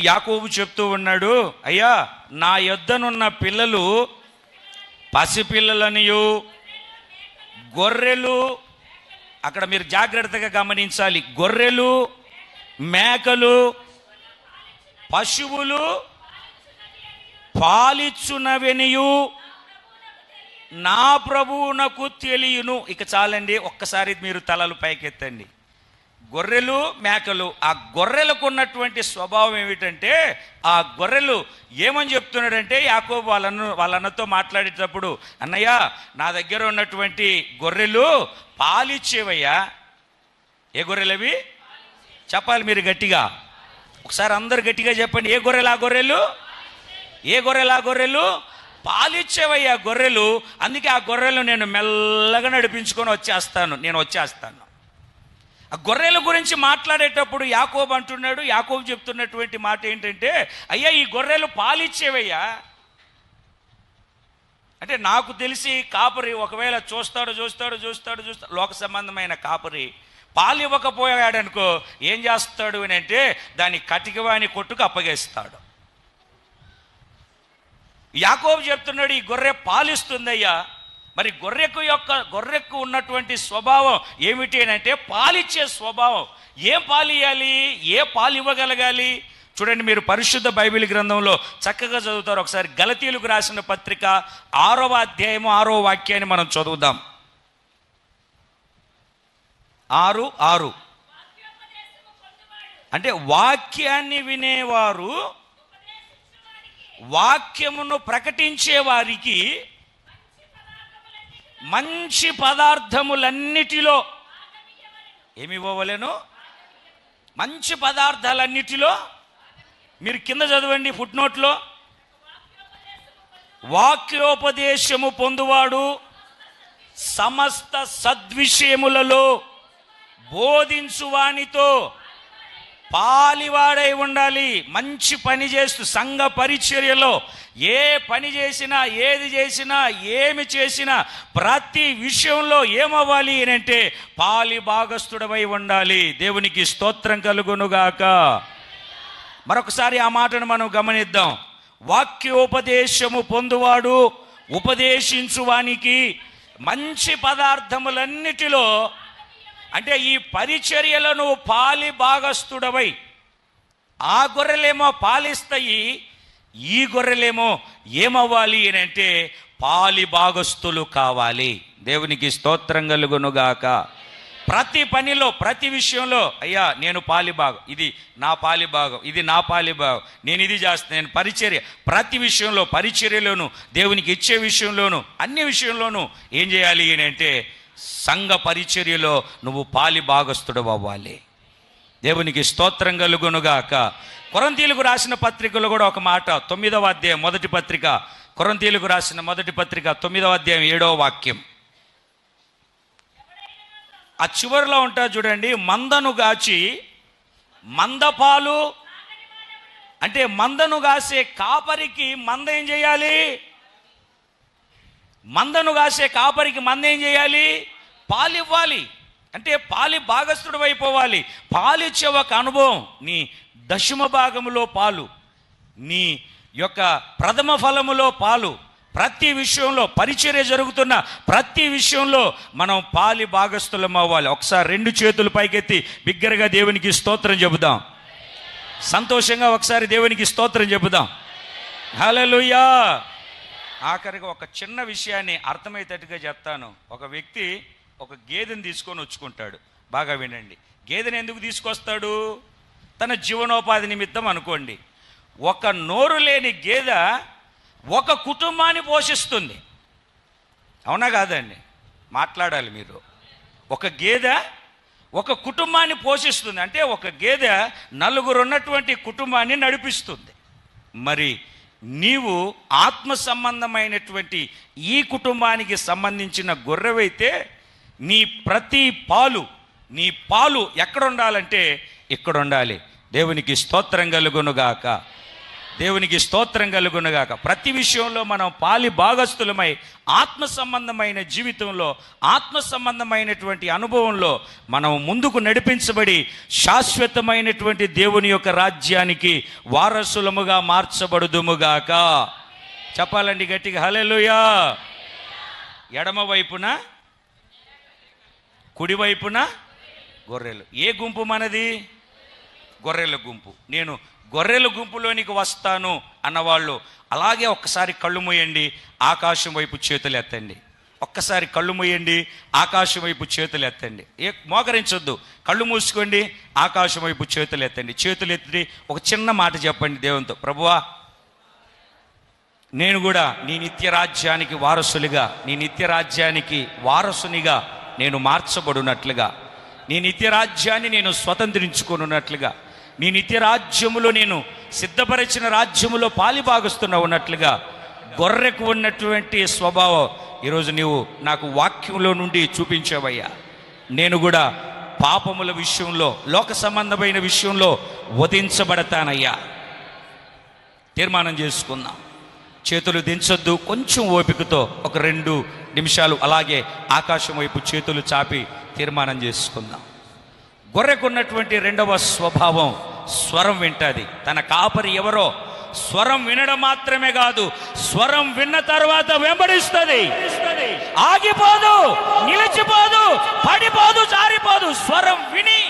[SPEAKER 1] యాకోబు చెప్తూ ఉన్నాడు, అయ్యా నా యొద్దనున్న పిల్లలు పసిపిల్లలనియు గొర్రెలు, అక్కడ మీరు జాగ్రత్తగా గమనించాలి, గొర్రెలు, మేకలు, పశువులు పాలిచ్చునవెనియు నా ప్రభువునకు తెలియను. ఇక చాలండి, ఒక్కసారి మీరు తలలు పైకెత్తండి. గొర్రెలు, మేకలు. ఆ గొర్రెలకు ఉన్నటువంటి స్వభావం ఏమిటంటే, ఆ గొర్రెలు ఏమని చెప్తున్నాడంటే, యాకోబు వాళ్ళన్నతో మాట్లాడేటప్పుడు, అన్నయ్య నా దగ్గర ఉన్నటువంటి గొర్రెలు పాలిచ్చేవయ్యా. ఏ గొర్రెలు అవి? చెప్పాలి మీరు గట్టిగా. ఒకసారి అందరు గట్టిగా చెప్పండి. ఏ గొర్రెలు ఆ గొర్రెలు? ఏ గొర్రెలు ఆ గొర్రెలు? పాలిచ్చేవయ్యా గొర్రెలు. అందుకే ఆ గొర్రెలు నేను మెల్లగా నడిపించుకొని వచ్చేస్తాను. ఆ గొర్రెల గురించి మాట్లాడేటప్పుడు యాకోబు అంటున్నాడు, యాకోబు చెప్తున్నటువంటి మాట ఏంటంటే, అయ్యా ఈ గొర్రెలు పాలిచ్చేవయ్యా. అంటే నాకు తెలిసి కాపరి ఒకవేళ చూస్తాడు లోక సంబంధమైన కాపరి పాలు ఇవ్వకపోయాడనుకో ఏం చేస్తాడు అని అంటే దాన్ని కటికవాని కొట్టుకు అప్పగేస్తాడు. యాకోబు చెప్తున్నాడు, ఈ గొర్రె పాలిస్తుందయ్యా. మరి గొర్రెకు ఉన్నటువంటి స్వభావం ఏమిటి అని అంటే పాలిచ్చే స్వభావం. ఏం పాలు ఇవ్వాలి, ఏ పాలు ఇవ్వగలగాలి? చూడండి, మీరు పరిశుద్ధ బైబిల్ గ్రంథంలో చక్కగా చదువుతారు. ఒకసారి గలతీయులకు రాసిన పత్రిక 6వ అధ్యాయము 6వ వాక్యాన్ని మనం చదువుదాం. 6:6 అంటే వాక్యాన్ని వినేవారు, వాక్యమును ప్రకటించే వారికి మంచి పదార్థములన్నిటిలో ఏమి ఇవ్వవలెను? మంచి పదార్థాలన్నిటిలో. మీరు కింద చదవండి ఫుట్ నోట్లో, వాక్యోపదేశము పొందువాడు సమస్త సద్విషయములలో బోధించువానితో పాలివాడై ఉండాలి. మంచి పని చేస్తూ సంఘ పరిచర్యలో ఏ పని చేసినా, ఏది చేసినా, ఏమి చేసినా ప్రతి విషయంలో ఏమవ్వాలి అని అంటే పాలి భాగస్థుడవై ఉండాలి. దేవునికి స్తోత్రం కలుగునుగాక. మరొకసారి ఆ మాటను మనం గమనిద్దాం. వాక్యోపదేశము పొందువాడు ఉపదేశించువానికి మంచి పదార్థములన్నిటిలో, అంటే ఈ పరిచర్యలను పాలి భాగస్థుడవై, ఆ గొర్రెలేమో పాలిస్తాయి, ఈ గొర్రెలేమో ఏమవ్వాలి అని అంటే పాలి భాగస్థులు కావాలి. దేవునికి స్తోత్రం కలుగునుగాక. ప్రతి పనిలో, ప్రతి విషయంలో అయ్యా నేను పాలిభాగం, ఇది నా పాలిభాగం, ఇది నా పాలిభాగం, నేను ఇది చేస్తాను, నేను పరిచర్య, ప్రతి విషయంలో, పరిచర్యలోను, దేవునికి ఇచ్చే విషయంలోను, అన్ని విషయంలోనూ ఏం చేయాలి అని అంటే సంఘ పరిచర్యలో నువ్వు పాలి భాగస్థుడు అవ్వాలి. దేవునికి స్తోత్రం కలుగునుగాక. కొరింథీయులకు రాసిన పత్రికలో కూడా ఒక మాట, 9వ అధ్యాయం మొదటి పత్రిక, కొరింథీయులకు రాసిన మొదటి పత్రిక 9వ అధ్యాయం 7వ వాక్యం. ఆ చివరిలో ఉంటా చూడండి, మందను గాచి మందపాలు, అంటే మందను కాసే కాపరికి మంద ఏం చేయాలి? మందను కాసే కాపరికి మంద ఏం చేయాలి? పాలు ఇవ్వాలి. అంటే పాలి భాగస్థుడు అయిపోవాలి. పాలు ఇచ్చే ఒక అనుభవం, నీ దశమ భాగములో పాలు, నీ యొక్క ప్రథమ ఫలములో పాలు, ప్రతి విషయంలో, పరిచర్య జరుగుతున్న ప్రతి విషయంలో మనం పాలి భాగస్థులం అవ్వాలి. ఒకసారి 2 చేతులు పైకెత్తి బిగ్గరగా దేవునికి స్తోత్రం చెబుదాం. సంతోషంగా ఒకసారి దేవునికి స్తోత్రం చెబుదాం. హల్లెలూయా. ఆఖరిగా ఒక చిన్న విషయాన్ని అర్థమయ్యేటట్టుగా చెప్తాను. ఒక వ్యక్తి ఒక గేదెని తీసుకొని వచ్చుకుంటాడు. బాగా వినండి. గేదెని ఎందుకు తీసుకొస్తాడు? తన జీవనోపాధి నిమిత్తం అనుకోండి. ఒక నోరు లేని గేదె ఒక కుటుంబాన్ని పోషిస్తుంది. అవునా కాదండి? మాట్లాడాలి మీరు. ఒక గేదె ఒక కుటుంబాన్ని పోషిస్తుంది. అంటే ఒక గేదె 4 ఉన్నటువంటి కుటుంబాన్ని నడిపిస్తుంది. మరి నీవు ఆత్మ సంబంధమైనటువంటి ఈ కుటుంబానికి సంబంధించిన గొర్రెవైతే నీ ప్రతి పాలు, నీ పాలు ఎక్కడ ఉండాలంటే ఇక్కడ ఉండాలి. దేవునికి స్తోత్రం కలుగునుగాక. దేవునికి స్తోత్రం కలుగునుగాక. ప్రతి విషయంలో మనం పాలి భాగస్థులమై ఆత్మ సంబంధమైన జీవితంలో, ఆత్మ సంబంధమైనటువంటి అనుభవంలో మనం ముందుకు నడిపించబడి శాశ్వతమైనటువంటి దేవుని యొక్క రాజ్యానికి వారసులముగా మార్చబడుదుముగాక. చెప్పాలండి గట్టిగా హల్లెలూయా. ఎడమ వైపున, కుడివైపున గొర్రెలు. ఏ గుంపు మనది? గొర్రెల గుంపు. నేను గొర్రెల గుంపులోనికి వస్తాను అన్నవాళ్ళు అలాగే ఒక్కసారి కళ్ళు మూయండి, ఆకాశం వైపు చేతులు ఎత్తండి. ఒక్కసారి కళ్ళు మూయండి, ఆకాశం వైపు చేతులు ఎత్తండి. మోకరించొద్దు, కళ్ళు మూసుకోండి, ఆకాశం వైపు చేతులు ఎత్తండి. చేతులు ఎత్తి ఒక చిన్న మాట చెప్పండి దేవునితో. ప్రభువా, నేను కూడా నీ నిత్య రాజ్యానికి వారసులుగా, నీ నిత్య రాజ్యానికి వారసునిగా నేను మార్చబడినట్లుగా, నీ నిత్య రాజ్యాన్ని నేను స్వతంత్రించుకొనున్నట్లుగా, నీ నిత్య రాజ్యములో నేను సిద్ధపరిచిన రాజ్యములో పాలిభాగస్తున్నా ఉన్నట్లుగా గొర్రెకు ఉన్నటువంటి స్వభావం ఈరోజు నీవు నాకు వాక్యంలో నుండి చూపించావయ్యా. నేను కూడా పాపముల విషయంలో, లోక సంబంధమైన విషయంలో వధించబడతానయ్యా. తీర్మానం చేసుకుందాం. చేతులు దించొద్దు. కొంచెం ఓపికతో ఒక 2 నిమిషాలు అలాగే ఆకాశం వైపు చేతులు చాపి తీర్మానం చేసుకుందాం. గొర్రెకున్నటువంటి రెండవ స్వభావం స్వరం వింటది. తన కాపరి ఎవరో స్వరం వినడం మాత్రమే కాదు, స్వరం విన్న తర్వాత వెంబడిస్తుంది. ఆగిపోదు, నిలిచిపోదు, పడిపోదు, జారిపోదు. స్వరం విని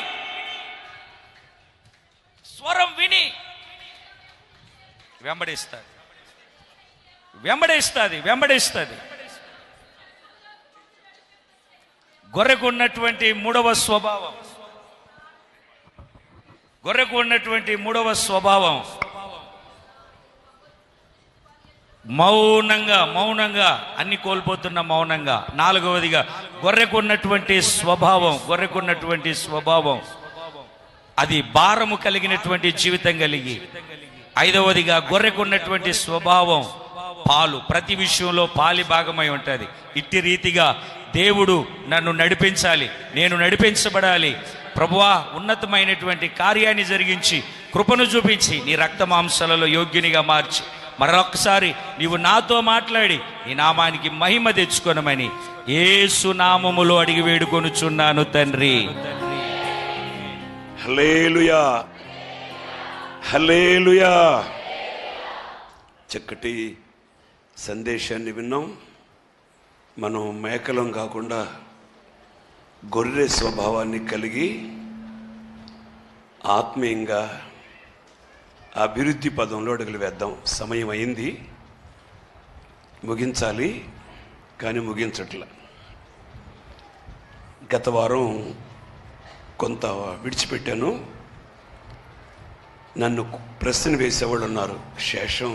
[SPEAKER 1] వెంబడిస్తుంది. గొర్రెకు ఉన్నటువంటి మూడవ స్వభావం మౌనంగా అన్ని కోల్పోతున్న మౌనంగా. 4వదిగా గొర్రెకు ఉన్నటువంటి స్వభావం అది భారము కలిగినటువంటి జీవితం కలిగి. 5వదిగా గొర్రెకు ఉన్నటువంటి స్వభావం పాలు, ప్రతి విషయంలో పాలి భాగమై ఉంటుంది. ఇట్టి రీతిగా దేవుడు నన్ను నడిపించాలి, నేను నడిపించబడాలి. ప్రభువా, ఉన్నతమైనటువంటి కార్యాన్ని జరిగించి కృపను చూపించి నీ రక్త మాంసాలలో యోగ్యునిగా మార్చి మరొకసారి నీవు నాతో మాట్లాడి నీ నామానికి మహిమ తెచ్చుకొనమని యేసు నామములో అడిగి వేడుకొనుచున్నాను తండ్రి.
[SPEAKER 2] హల్లెలూయా, హల్లెలూయా. చక్కటి సందేశాన్ని విన్నాం. మనం మేకలం కాకుండా గొర్రె స్వభావాన్ని కలిగి ఆత్మీయంగా అభివృద్ధి పదంలో అడుగులు వేద్దాం. సమయం అయింది, ముగించాలి కానీ ముగించట్ల. గత వారం కొంత విడిచిపెట్టాను. నన్ను ప్రశ్న వేసేవాళ్ళు ఉన్నారు, శేషం